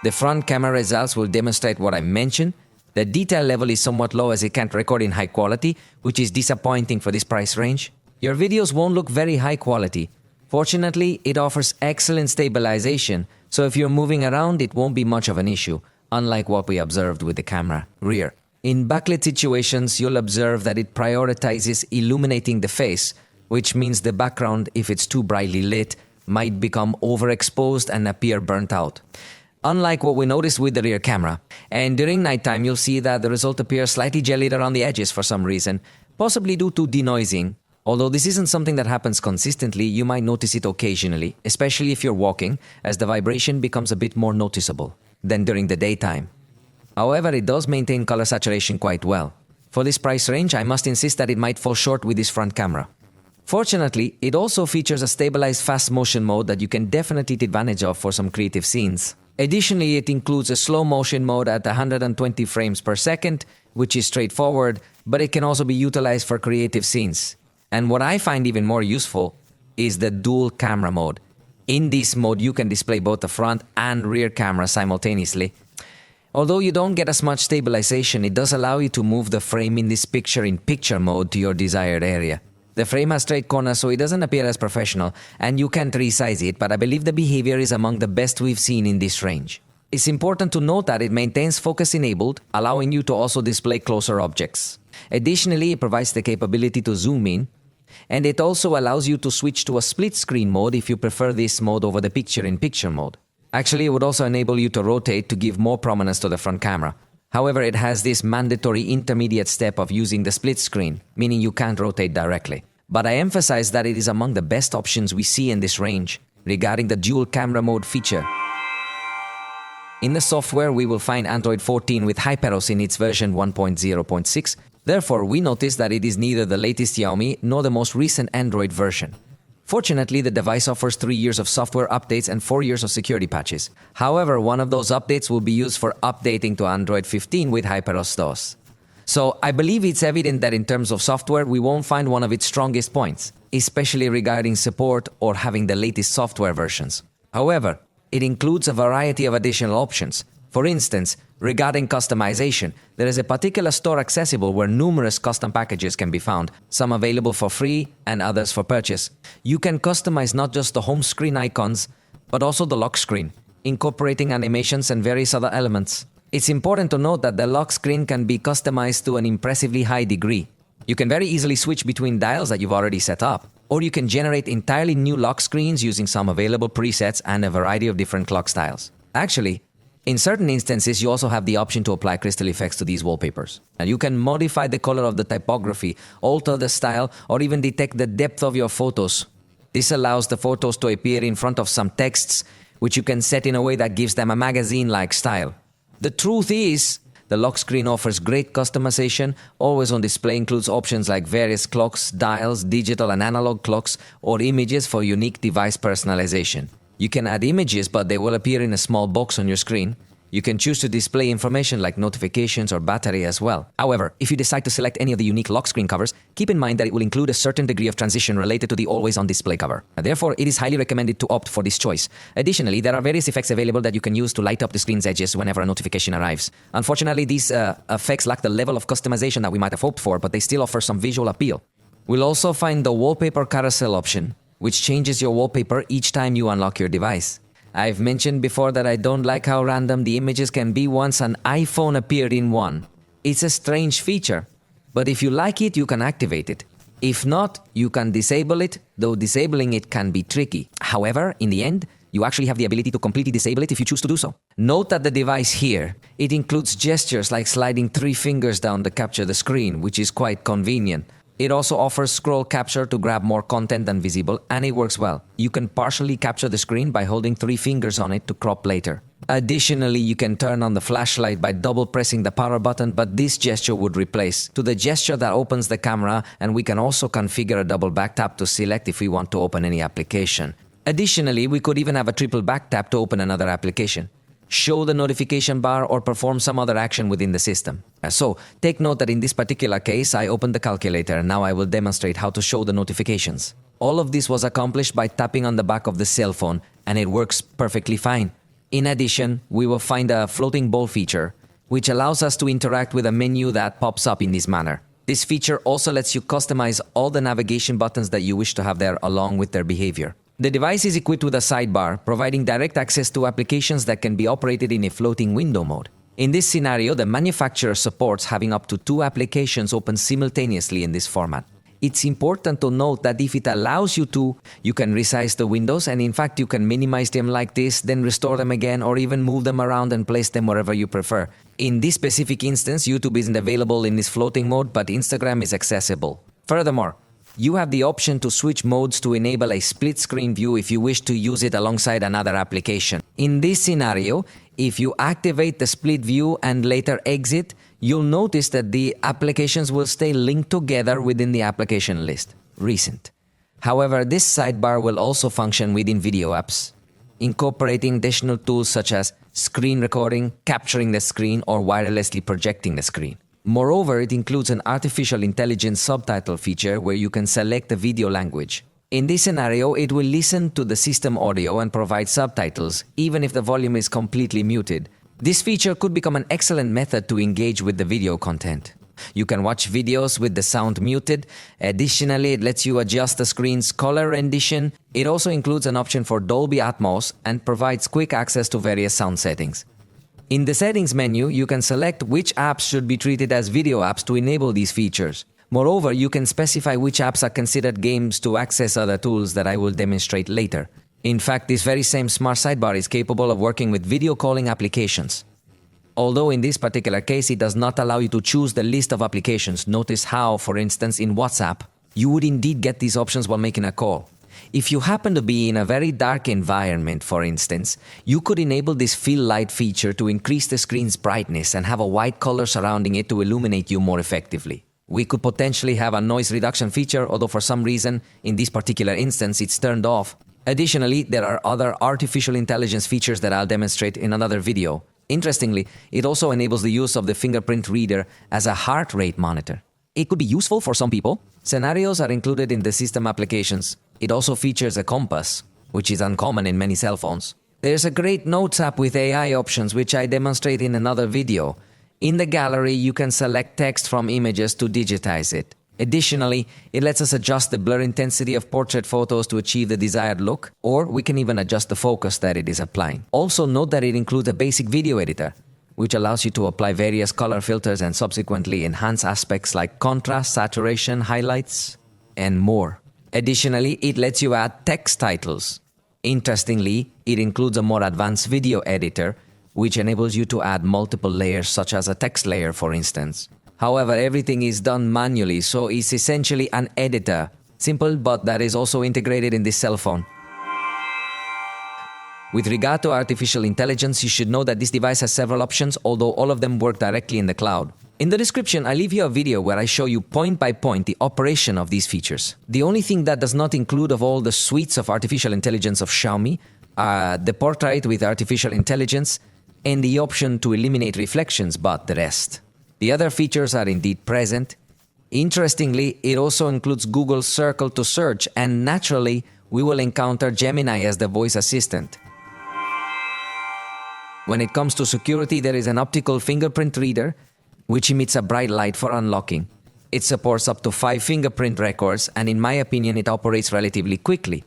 The front camera results will demonstrate what I mentioned. The detail level is somewhat low as it can't record in high quality, which is disappointing for this price range. Your videos won't look very high quality. Fortunately, it offers excellent stabilization, so if you're moving around, it won't be much of an issue, unlike what we observed with the camera rear. In backlit situations, you'll observe that it prioritizes illuminating the face, which means the background, if it's too brightly lit, might become overexposed and appear burnt out. Unlike what we noticed with the rear camera. And during nighttime, you'll see that the result appears slightly jellied around the edges for some reason, possibly due to denoising. Although this isn't something that happens consistently, you might notice it occasionally, especially if you're walking, as the vibration becomes a bit more noticeable than during the daytime. However, it does maintain color saturation quite well. For this price range, I must insist that it might fall short with this front camera. Fortunately, it also features a stabilized fast motion mode that you can definitely take advantage of for some creative scenes. Additionally, it includes a slow motion mode at 120 frames per second, which is straightforward, but it can also be utilized for creative scenes. And what I find even more useful is the dual camera mode. In this mode, you can display both the front and rear camera simultaneously. Although you don't get as much stabilization, it does allow you to move the frame in this picture-in-picture mode to your desired area. The frame has straight corners, so it doesn't appear as professional, and you can't resize it, but I believe the behavior is among the best we've seen in this range. It's important to note that it maintains focus enabled, allowing you to also display closer objects. Additionally, it provides the capability to zoom in, and it also allows you to switch to a split screen mode if you prefer this mode over the picture-in-picture mode. Actually, it would also enable you to rotate to give more prominence to the front camera. However, it has this mandatory intermediate step of using the split screen, meaning you can't rotate directly. But I emphasize that it is among the best options we see in this range regarding the dual camera mode feature. In the software, we will find Android 14 with Hyperos in its version 1.0.6. Therefore, we notice that it is neither the latest Xiaomi nor the most recent Android version. Fortunately, the device offers 3 years of software updates and 4 years of security patches. However, one of those updates will be used for updating to Android 15 with Hyperos DOS. So I believe it's evident that in terms of software, we won't find one of its strongest points, especially regarding support or having the latest software versions. However, it includes a variety of additional options. For instance, regarding customization, there is a particular store accessible where numerous custom packages can be found, some available for free and others for purchase. You can customize not just the home screen icons, but also the lock screen, incorporating animations and various other elements. It's important to note that the lock screen can be customized to an impressively high degree. You can very easily switch between dials that you've already set up, or you can generate entirely new lock screens using some available presets and a variety of different clock styles. Actually, In certain instances, you also have the option to apply crystal effects to these wallpapers. And you can modify the color of the typography, alter the style, or even detect the depth of your photos. This allows the photos to appear in front of some texts, which you can set in a way that gives them a magazine-like style. The truth is, the lock screen offers great customization. Always on display includes options like various clocks, dials, digital and analog clocks, or images for unique device personalization. You can add images, but they will appear in a small box on your screen. You can choose to display information like notifications or battery as well. However, if you decide to select any of the unique lock screen covers, keep in mind that it will include a certain degree of transition related to the always-on display cover. Therefore, it is highly recommended to opt for this choice. Additionally, there are various effects available that you can use to light up the screen's edges whenever a notification arrives. Unfortunately, these effects lack the level of customization that we might have hoped for, but they still offer some visual appeal. We'll also find the wallpaper carousel option, which changes your wallpaper each time you unlock your device. I've mentioned before that I don't like how random the images can be once an iPhone appeared in one. It's a strange feature, but if you like it, you can activate it. If not, you can disable it, though disabling it can be tricky. However, in the end, you actually have the ability to completely disable it if you choose to do so. Note that the device here, it includes gestures like sliding 3 fingers down to capture the screen, which is quite convenient. It also offers scroll capture to grab more content than visible, and it works well. You can partially capture the screen by holding 3 fingers on it to crop later. Additionally, you can turn on the flashlight by double pressing the power button, but this gesture would replace to the gesture that opens the camera, and we can also configure a double back tap to select if we want to open any application. Additionally, we could even have a triple back tap to open another application, show the notification bar, or perform some other action within the system. So, take note that in this particular case, I opened the calculator, and now I will demonstrate how to show the notifications. All of this was accomplished by tapping on the back of the cell phone, and it works perfectly fine. In addition, we will find a floating ball feature, which allows us to interact with a menu that pops up in this manner. This feature also lets you customize all the navigation buttons that you wish to have there along with their behavior. The device is equipped with a sidebar, providing direct access to applications that can be operated in a floating window mode. In this scenario, the manufacturer supports having up to 2 applications open simultaneously in this format. It's important to note that if it allows you to, you can resize the windows, and in fact you can minimize them like this, then restore them again, or even move them around and place them wherever you prefer. In this specific instance, YouTube isn't available in this floating mode, but Instagram is accessible. Furthermore, you have the option to switch modes to enable a split screen view if you wish to use it alongside another application. In this scenario, if you activate the split view and later exit, you'll notice that the applications will stay linked together within the application list, recent. However, this sidebar will also function within video apps, incorporating additional tools such as screen recording, capturing the screen, or wirelessly projecting the screen. Moreover, it includes an artificial intelligence subtitle feature where you can select the video language. In this scenario, it will listen to the system audio and provide subtitles, even if the volume is completely muted. This feature could become an excellent method to engage with the video content. You can watch videos with the sound muted. Additionally, it lets you adjust the screen's color rendition. It also includes an option for Dolby Atmos and provides quick access to various sound settings. In the settings menu, you can select which apps should be treated as video apps to enable these features. Moreover, you can specify which apps are considered games to access other tools that I will demonstrate later. In fact, this very same smart sidebar is capable of working with video calling applications. Although in this particular case, it does not allow you to choose the list of applications. Notice how, for instance, in WhatsApp, you would indeed get these options while making a call. If you happen to be in a very dark environment, for instance, you could enable this fill light feature to increase the screen's brightness and have a white color surrounding it to illuminate you more effectively. We could potentially have a noise reduction feature, although for some reason, in this particular instance, it's turned off. Additionally, there are other artificial intelligence features that I'll demonstrate in another video. Interestingly, it also enables the use of the fingerprint reader as a heart rate monitor. It could be useful for some people. Scenarios are included in the system applications. It also features a compass, which is uncommon in many cell phones. There's a great Notes app with AI options, which I demonstrate in another video. In the gallery, you can select text from images to digitize it. Additionally, it lets us adjust the blur intensity of portrait photos to achieve the desired look, or we can even adjust the focus that it is applying. Also note that it includes a basic video editor, which allows you to apply various color filters and subsequently enhance aspects like contrast, saturation, highlights, and more. Additionally, it lets you add text titles. Interestingly, it includes a more advanced video editor, which enables you to add multiple layers such as a text layer, for instance. However, everything is done manually, so it's essentially an editor. Simple, but that is also integrated in this cell phone. With regard to artificial intelligence, you should know that this device has several options, although all of them work directly in the cloud. In the description, I leave you a video where I show you point by point the operation of these features. The only thing that does not include of all the suites of artificial intelligence of Xiaomi are the portrait with artificial intelligence and the option to eliminate reflections, but the rest. The other features are indeed present. Interestingly, it also includes Google Circle to search, and naturally, we will encounter Gemini as the voice assistant. When it comes to security, there is an optical fingerprint reader, which emits a bright light for unlocking. It supports up to 5 fingerprint records, and in my opinion, it operates relatively quickly.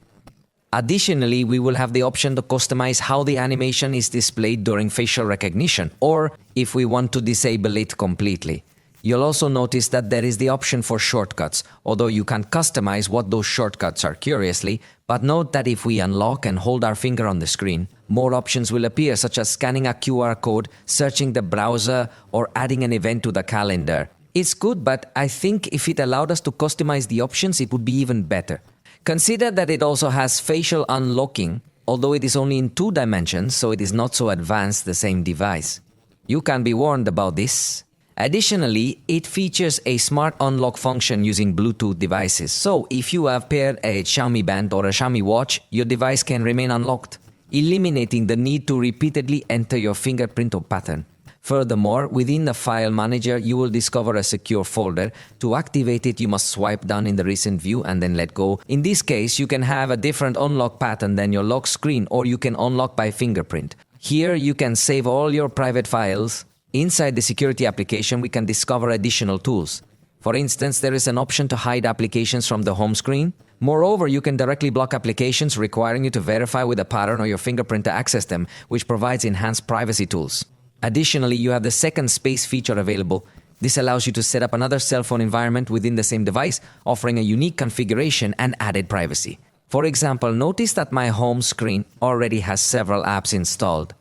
Additionally, we will have the option to customize how the animation is displayed during facial recognition, or if we want to disable it completely. You'll also notice that there is the option for shortcuts, although you can customize what those shortcuts are curiously, but note that if we unlock and hold our finger on the screen, more options will appear, such as scanning a QR code, searching the browser, or adding an event to the calendar. It's good, but I think if it allowed us to customize the options, it would be even better. Consider that it also has facial unlocking, although it is only in 2 dimensions, so it is not so advanced the same device. You can be warned about this. Additionally, it features a smart unlock function using Bluetooth devices, so if you have paired a Xiaomi band or a Xiaomi watch, your device can remain unlocked, eliminating the need to repeatedly enter your fingerprint or pattern. Furthermore, within the file manager, you will discover a secure folder. To activate it, you must swipe down in the recent view and then let go. In this case, you can have a different unlock pattern than your lock screen, or you can unlock by fingerprint. Here, you can save all your private files. Inside the security application, we can discover additional tools. For instance, there is an option to hide applications from the home screen. Moreover, you can directly block applications requiring you to verify with a pattern or your fingerprint to access them, which provides enhanced privacy tools. Additionally, you have the second space feature available. This allows you to set up another cell phone environment within the same device, offering a unique configuration and added privacy. For example, notice that my home screen already has several apps installed.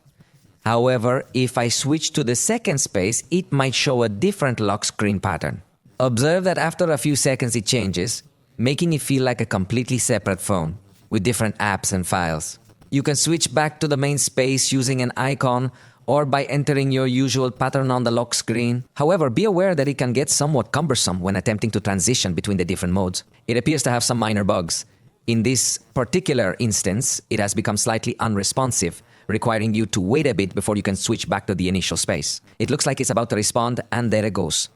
However, if I switch to the second space, it might show a different lock screen pattern. Observe that after a few seconds it changes, making it feel like a completely separate phone, with different apps and files. You can switch back to the main space using an icon, or by entering your usual pattern on the lock screen. However, be aware that it can get somewhat cumbersome when attempting to transition between the different modes. It appears to have some minor bugs. In this particular instance, it has become slightly unresponsive, requiring you to wait a bit before you can switch back to the initial space. It looks like it's about to respond, and there it goes.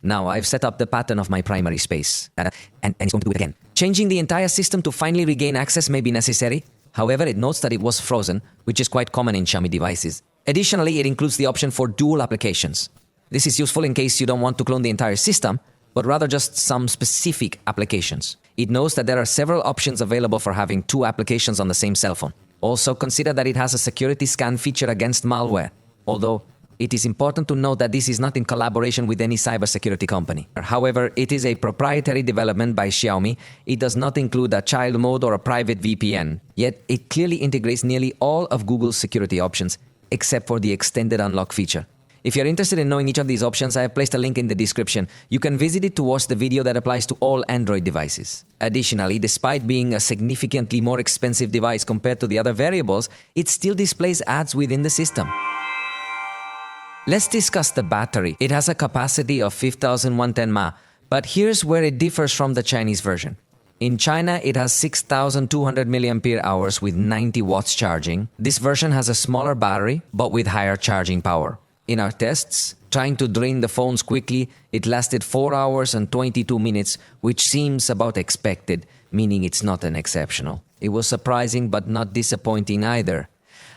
Now I've set up the pattern of my primary space, and it's going to do it again. Changing the entire system to finally regain access may be necessary. However, it notes that it was frozen, which is quite common in Xiaomi devices. Additionally, it includes the option for dual applications. This is useful in case you don't want to clone the entire system, but rather just some specific applications. It knows that there are several options available for having 2 applications on the same cell phone. Also, consider that it has a security scan feature against malware, although it is important to note that this is not in collaboration with any cybersecurity company. However, it is a proprietary development by Xiaomi. It does not include a child mode or a private VPN, yet it clearly integrates nearly all of Google's security options, except for the extended unlock feature. If you're interested in knowing each of these options, I have placed a link in the description. You can visit it to watch the video that applies to all Android devices. Additionally, despite being a significantly more expensive device compared to the other variables, it still displays ads within the system. Let's discuss the battery. It has a capacity of 5110 mAh, but here's where it differs from the Chinese version. In China, it has 6,200 mAh with 90 watts charging. This version has a smaller battery, but with higher charging power. In our tests, trying to drain the phones quickly, it lasted 4 hours and 22 minutes, which seems about expected, meaning it's not an exceptional. It was surprising but not disappointing either.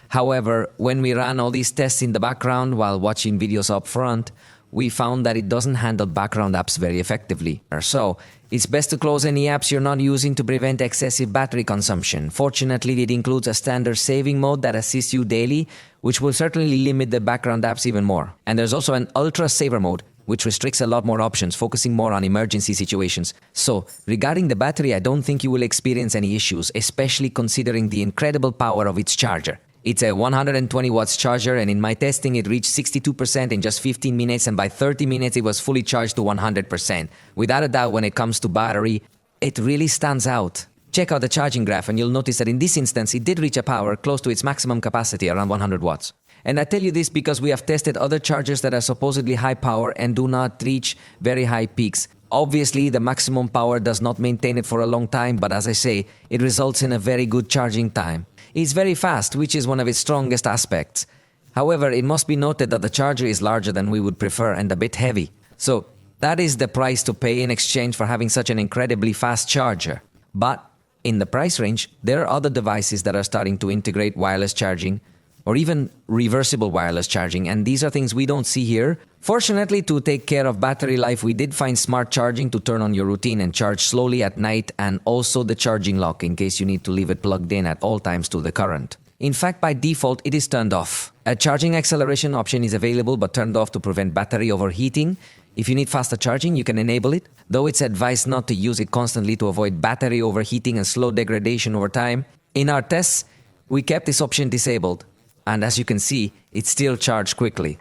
However, when we ran all these tests in the background while watching videos up front, we found that it doesn't handle background apps very effectively. So, it's best to close any apps you're not using to prevent excessive battery consumption. Fortunately, it includes a standard saving mode that assists you daily, which will certainly limit the background apps even more. And there's also an ultra saver mode, which restricts a lot more options, focusing more on emergency situations. So, regarding the battery, I don't think you will experience any issues, especially considering the incredible power of its charger. It's a 120 watts charger, and in my testing it reached 62% in just 15 minutes, and by 30 minutes it was fully charged to 100%. Without a doubt, when it comes to battery, it really stands out. Check out the charging graph and you'll notice that in this instance it did reach a power close to its maximum capacity, around 100 watts. And I tell you this because we have tested other chargers that are supposedly high power and do not reach very high peaks. Obviously, the maximum power does not maintain it for a long time, but as I say, it results in a very good charging time. It's very fast, which is one of its strongest aspects. However, it must be noted that the charger is larger than we would prefer and a bit heavy. So, that is the price to pay in exchange for having such an incredibly fast charger. But, in the price range, there are other devices that are starting to integrate wireless charging, or even reversible wireless charging, and these are things we don't see here. Fortunately, to take care of battery life, we did find smart charging to turn on your routine and charge slowly at night, and also the charging lock in case you need to leave it plugged in at all times to the current. In fact, by default, it is turned off. A charging acceleration option is available but turned off to prevent battery overheating. If you need faster charging, you can enable it, though it's advised not to use it constantly to avoid battery overheating and slow degradation over time. In our tests, we kept this option disabled, and as you can see, it still charged quickly.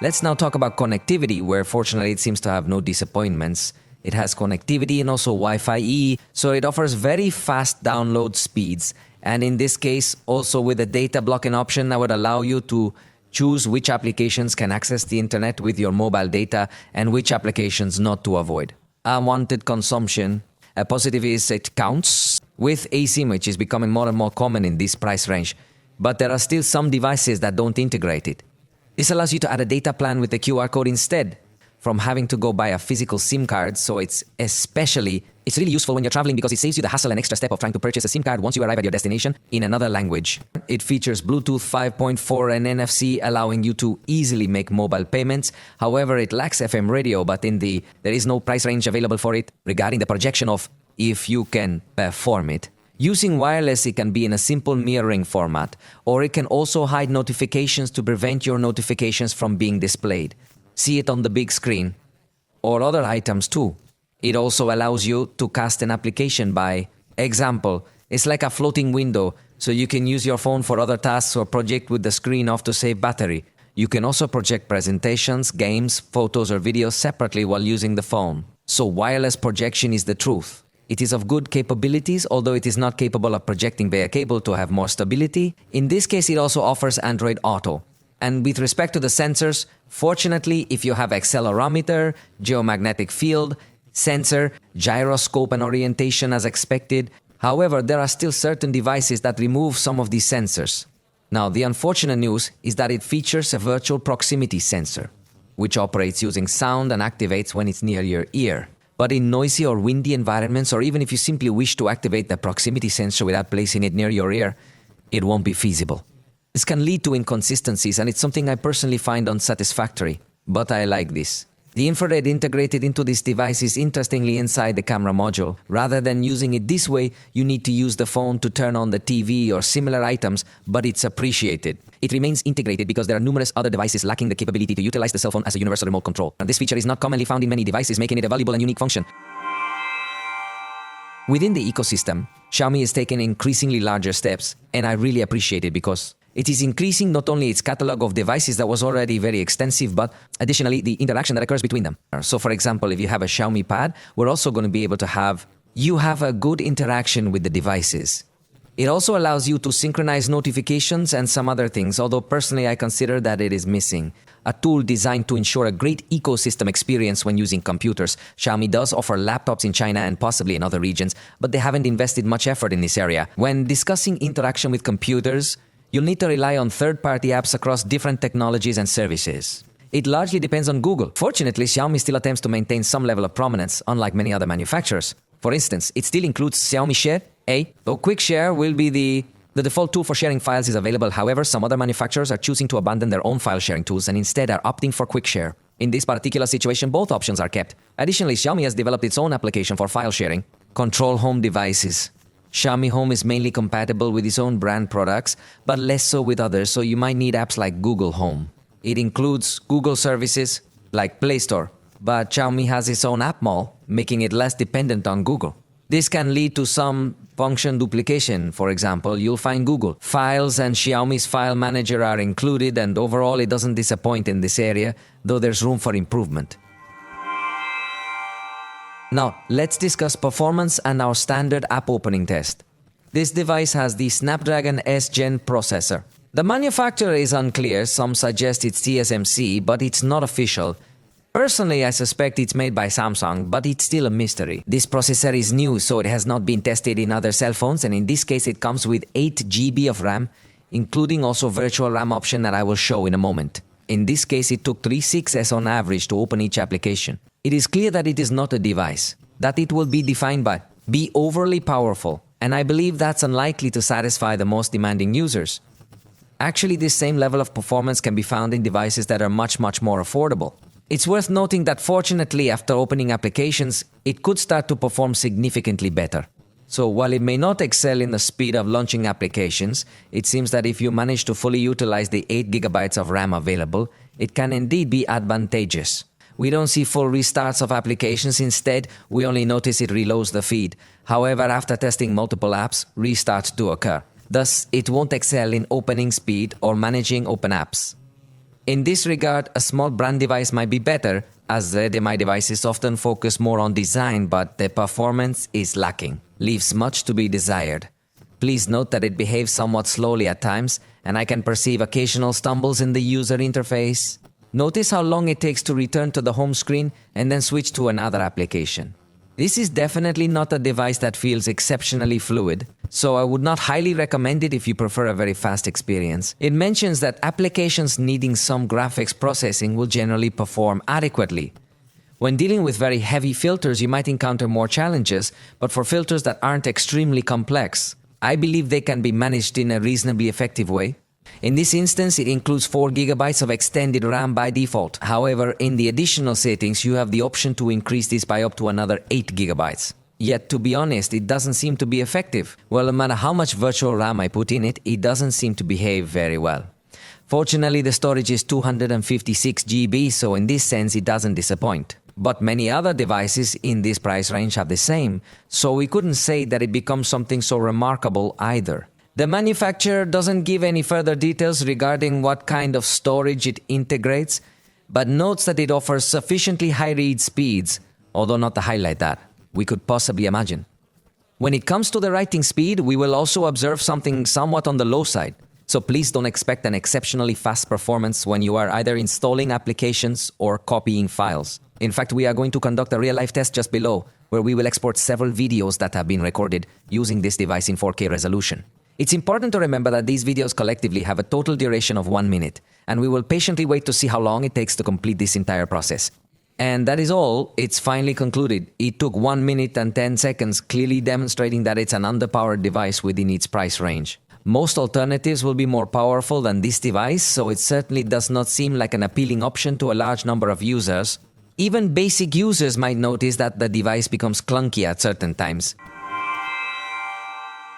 Let's now talk about connectivity, where fortunately it seems to have no disappointments. It has connectivity and also Wi-Fi E, so it offers very fast download speeds. And in this case, also with the data blocking option, that would allow you to choose which applications can access the internet with your mobile data and which applications not to avoid. Unwanted consumption. A positive is it counts with eSIM, which is becoming more and more common in this price range. But there are still some devices that don't integrate it. This allows you to add a data plan with a QR code instead, from having to go buy a physical SIM card. So it's really useful when you're traveling because it saves you the hassle and extra step of trying to purchase a SIM card once you arrive at your destination in another language. It features Bluetooth 5.4 and NFC, allowing you to easily make mobile payments. However, it lacks FM radio, but there is no price range available for it regarding the projection of if you can perform it. Using wireless, it can be in a simple mirroring format, or it can also hide notifications to prevent your notifications from being displayed. See it on the big screen, or other items too. It also allows you to cast an application by example. It's like a floating window, so you can use your phone for other tasks or project with the screen off to save battery. You can also project presentations, games, photos or videos separately while using the phone. So wireless projection is the truth. It is of good capabilities, although it is not capable of projecting via cable to have more stability. In this case, it also offers Android Auto. And with respect to the sensors, fortunately, if you have accelerometer, geomagnetic field, sensor, gyroscope and orientation as expected. However, there are still certain devices that remove some of these sensors. Now, the unfortunate news is that it features a virtual proximity sensor, which operates using sound and activates when it's near your ear. But in noisy or windy environments, or even if you simply wish to activate the proximity sensor without placing it near your ear, it won't be feasible. This can lead to inconsistencies, and it's something I personally find unsatisfactory, but I like this. The infrared integrated into this device is interestingly inside the camera module. Rather than using it this way, you need to use the phone to turn on the TV or similar items, but it's appreciated. It remains integrated because there are numerous other devices lacking the capability to utilize the cell phone as a universal remote control. And this feature is not commonly found in many devices, making it a valuable and unique function. Within the ecosystem, Xiaomi is taking increasingly larger steps, and I really appreciate it because it is increasing not only its catalog of devices that was already very extensive, but additionally the interaction that occurs between them. So for example, if you have a Xiaomi Pad, we're also going to be able to have a good interaction with the devices. It also allows you to synchronize notifications and some other things, although personally I consider that it is missing. A tool designed to ensure a great ecosystem experience when using computers. Xiaomi does offer laptops in China and possibly in other regions, but they haven't invested much effort in this area. When discussing interaction with computers, you'll need to rely on third-party apps across different technologies and services. It largely depends on Google. Fortunately, Xiaomi still attempts to maintain some level of prominence, unlike many other manufacturers. For instance, it still includes Xiaomi Share, though Quick Share will be the default tool for sharing files is available. However, some other manufacturers are choosing to abandon their own file sharing tools and instead are opting for Quick Share. In this particular situation, both options are kept. Additionally, Xiaomi has developed its own application for file sharing. Control home devices. Xiaomi Home is mainly compatible with its own brand products, but less so with others, so you might need apps like Google Home. It includes Google services like Play Store, but Xiaomi has its own app mall, making it less dependent on Google. This can lead to some function duplication. For example, you'll find Google Files and Xiaomi's File Manager are included, and overall it doesn't disappoint in this area, though there's room for improvement. Now, let's discuss performance and our standard app opening test. This device has the Snapdragon S Gen processor. The manufacturer is unclear, some suggest it's TSMC, but it's not official. Personally, I suspect it's made by Samsung, but it's still a mystery. This processor is new, so it has not been tested in other cell phones, and in this case it comes with 8 GB of RAM, including also virtual RAM option that I will show in a moment. In this case, it took 3.6s on average to open each application. It is clear that it is not a device, that it will be defined by be overly powerful, and I believe that's unlikely to satisfy the most demanding users. Actually, this same level of performance can be found in devices that are much more affordable. It's worth noting that fortunately, after opening applications, it could start to perform significantly better. So while it may not excel in the speed of launching applications, it seems that if you manage to fully utilize the 8 GB of RAM available, it can indeed be advantageous. We don't see full restarts of applications. Instead, we only notice it reloads the feed. However, after testing multiple apps, restarts do occur. Thus, it won't excel in opening speed or managing open apps. In this regard, a small brand device might be better, as Redmi devices often focus more on design, but their performance is lacking, leaves much to be desired. Please note that it behaves somewhat slowly at times, and I can perceive occasional stumbles in the user interface. Notice how long it takes to return to the home screen and then switch to another application. This is definitely not a device that feels exceptionally fluid, so I would not highly recommend it if you prefer a very fast experience. It mentions that applications needing some graphics processing will generally perform adequately. When dealing with very heavy filters, you might encounter more challenges, but for filters that aren't extremely complex, I believe they can be managed in a reasonably effective way. In this instance, it includes 4 GB of extended RAM by default. However, in the additional settings, you have the option to increase this by up to another 8 GB. Yet, to be honest, it doesn't seem to be effective. Well, no matter how much virtual RAM I put in it, it doesn't seem to behave very well. Fortunately, the storage is 256 GB, so in this sense, it doesn't disappoint. But many other devices in this price range have the same, so we couldn't say that it becomes something so remarkable either. The manufacturer doesn't give any further details regarding what kind of storage it integrates, but notes that it offers sufficiently high read speeds, although not to highlight that we could possibly imagine. When it comes to the writing speed, we will also observe something somewhat on the low side, so please don't expect an exceptionally fast performance when you are either installing applications or copying files. In fact, we are going to conduct a real-life test just below, where we will export several videos that have been recorded using this device in 4K resolution. It's important to remember that these videos collectively have a total duration of 1 minute, and we will patiently wait to see how long it takes to complete this entire process. And that is all. It's finally concluded. It took 1 minute and 10 seconds, clearly demonstrating that it's an underpowered device within its price range. Most alternatives will be more powerful than this device, so it certainly does not seem like an appealing option to a large number of users. Even basic users might notice that the device becomes clunky at certain times.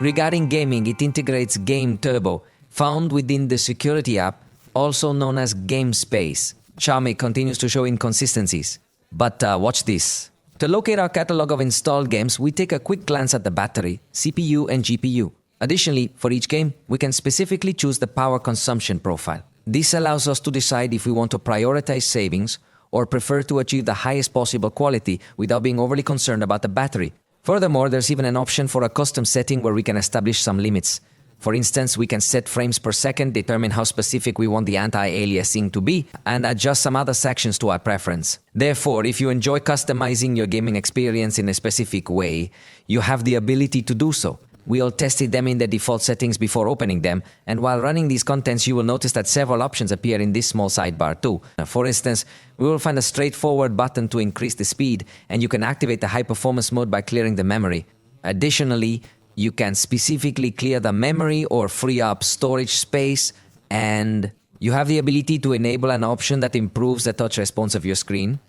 Regarding gaming, it integrates Game Turbo, found within the security app, also known as Game Space. Xiaomi continues to show inconsistencies. But watch this. To locate our catalog of installed games, we take a quick glance at the battery, CPU, and GPU. Additionally, for each game, we can specifically choose the power consumption profile. This allows us to decide if we want to prioritize savings or prefer to achieve the highest possible quality without being overly concerned about the battery. Furthermore, there's even an option for a custom setting where we can establish some limits. For instance, we can set frames per second, determine how specific we want the anti-aliasing to be, and adjust some other sections to our preference. Therefore, if you enjoy customizing your gaming experience in a specific way, you have the ability to do so. We all tested them in the default settings before opening them, and while running these contents, you will notice that several options appear in this small sidebar too. For instance, we will find a straightforward button to increase the speed, and you can activate the high performance mode by clearing the memory. Additionally, you can specifically clear the memory or free up storage space, and you have the ability to enable an option that improves the touch response of your screen.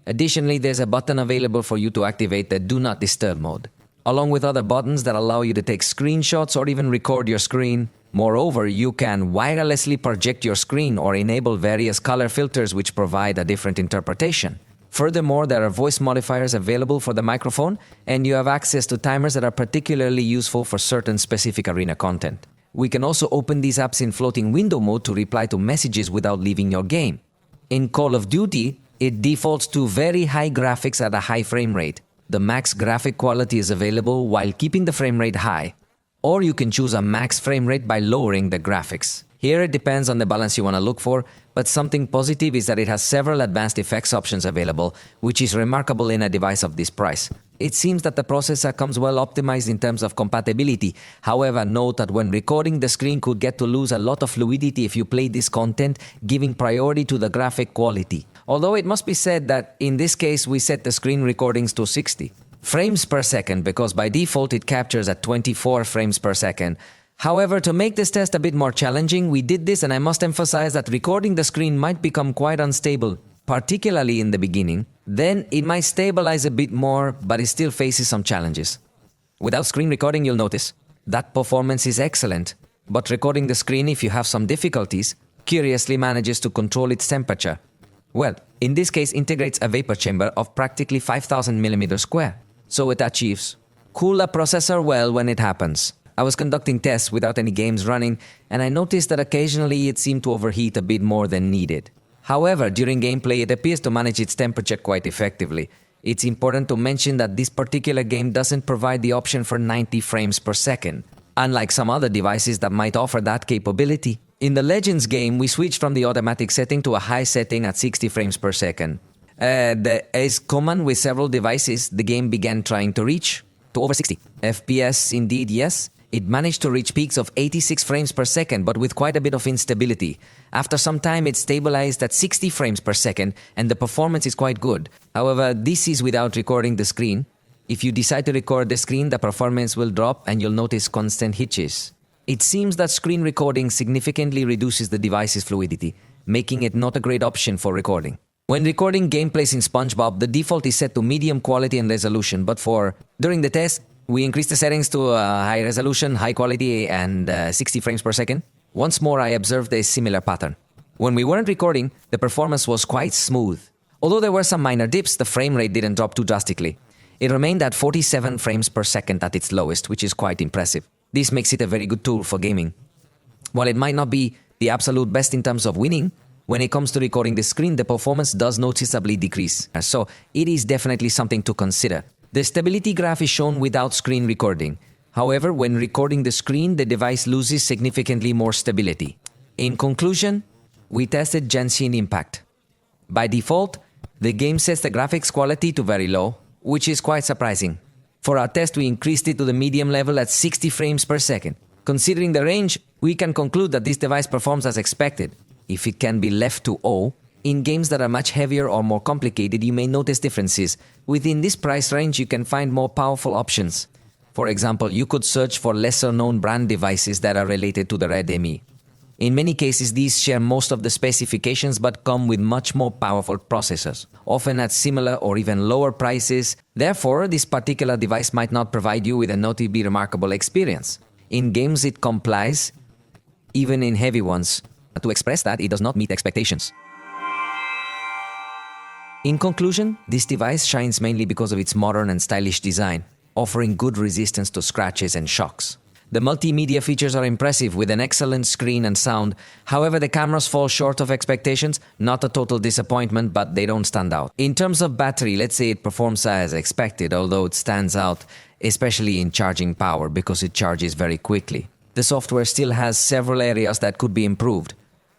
Additionally, there's a button available for you to activate the Do Not Disturb mode, along with other buttons that allow you to take screenshots or even record your screen. Moreover, you can wirelessly project your screen or enable various color filters which provide a different interpretation. Furthermore, there are voice modifiers available for the microphone, and you have access to timers that are particularly useful for certain specific arena content. We can also open these apps in floating window mode to reply to messages without leaving your game. In Call of Duty, it defaults to very high graphics at a high frame rate. The max graphic quality is available while keeping the frame rate high. Or you can choose a max frame rate by lowering the graphics. Here it depends on the balance you want to look for, but something positive is that it has several advanced effects options available, which is remarkable in a device of this price. It seems that the processor comes well optimized in terms of compatibility. However, note that when recording, the screen could get to lose a lot of fluidity if you play this content, giving priority to the graphic quality. Although it must be said that in this case we set the screen recordings to 60 frames per second because by default it captures at 24 frames per second. However, to make this test a bit more challenging, we did this, and I must emphasize that recording the screen might become quite unstable, particularly in the beginning. Then it might stabilize a bit more, but it still faces some challenges. Without screen recording, you'll notice that performance is excellent, but recording the screen, if you have some difficulties, curiously manages to control its temperature. Well, in this case integrates a vapor chamber of practically 5000 mm square, so it achieves cool a processor well when it happens. I was conducting tests without any games running, and I noticed that occasionally it seemed to overheat a bit more than needed. However, during gameplay it appears to manage its temperature quite effectively. It's important to mention that this particular game doesn't provide the option for 90 frames per second, unlike some other devices that might offer that capability. In the Legends game, we switched from the automatic setting to a high setting at 60 frames per second. As common with several devices, the game began trying to reach to over 60 FPS. Indeed, yes. It managed to reach peaks of 86 frames per second, but with quite a bit of instability. After some time, it stabilized at 60 frames per second, and the performance is quite good. However, this is without recording the screen. If you decide to record the screen, the performance will drop and you'll notice constant hitches. It seems that screen recording significantly reduces the device's fluidity, making it not a great option for recording. When recording gameplays in SpongeBob, the default is set to medium quality and resolution, but during the test, we increased the settings to high resolution, high quality, and 60 frames per second. Once more, I observed a similar pattern. When we weren't recording, the performance was quite smooth. Although there were some minor dips, the frame rate didn't drop too drastically. It remained at 47 frames per second at its lowest, which is quite impressive. This makes it a very good tool for gaming. While it might not be the absolute best in terms of winning, when it comes to recording the screen, the performance does noticeably decrease. So it is definitely something to consider. The stability graph is shown without screen recording. However, when recording the screen, the device loses significantly more stability. In conclusion, we tested Genshin Impact. By default, the game sets the graphics quality to very low, which is quite surprising. For our test, we increased it to the medium level at 60 frames per second. Considering the range, we can conclude that this device performs as expected. If it can be left to O, in games that are much heavier or more complicated, you may notice differences. Within this price range, you can find more powerful options. For example, you could search for lesser-known brand devices that are related to the Redmi. In many cases, these share most of the specifications but come with much more powerful processors, often at similar or even lower prices. Therefore, this particular device might not provide you with a notably remarkable experience. In games, it complies, even in heavy ones. To express that, it does not meet expectations. In conclusion, this device shines mainly because of its modern and stylish design, offering good resistance to scratches and shocks. The multimedia features are impressive with an excellent screen and sound. However, the cameras fall short of expectations, not a total disappointment, but they don't stand out. In terms of battery, let's say it performs as expected, although it stands out, especially in charging power because it charges very quickly. The software still has several areas that could be improved.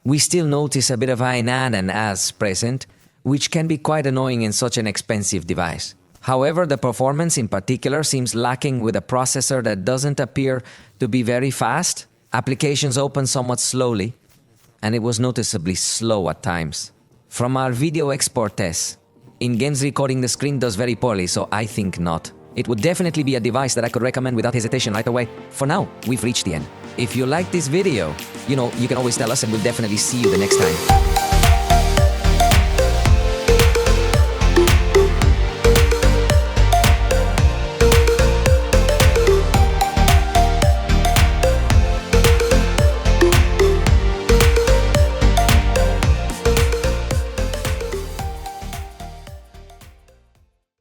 We still notice a bit of INAD and AS present, which can be quite annoying in such an expensive device. However, the performance in particular seems lacking with a processor that doesn't appear to be very fast. Applications open somewhat slowly, and it was noticeably slow at times. From our video export tests, in games recording the screen does very poorly, so I think not. It would definitely be a device that I could recommend without hesitation right away. For now, we've reached the end. If you like this video, you can always tell us and we'll definitely see you the next time.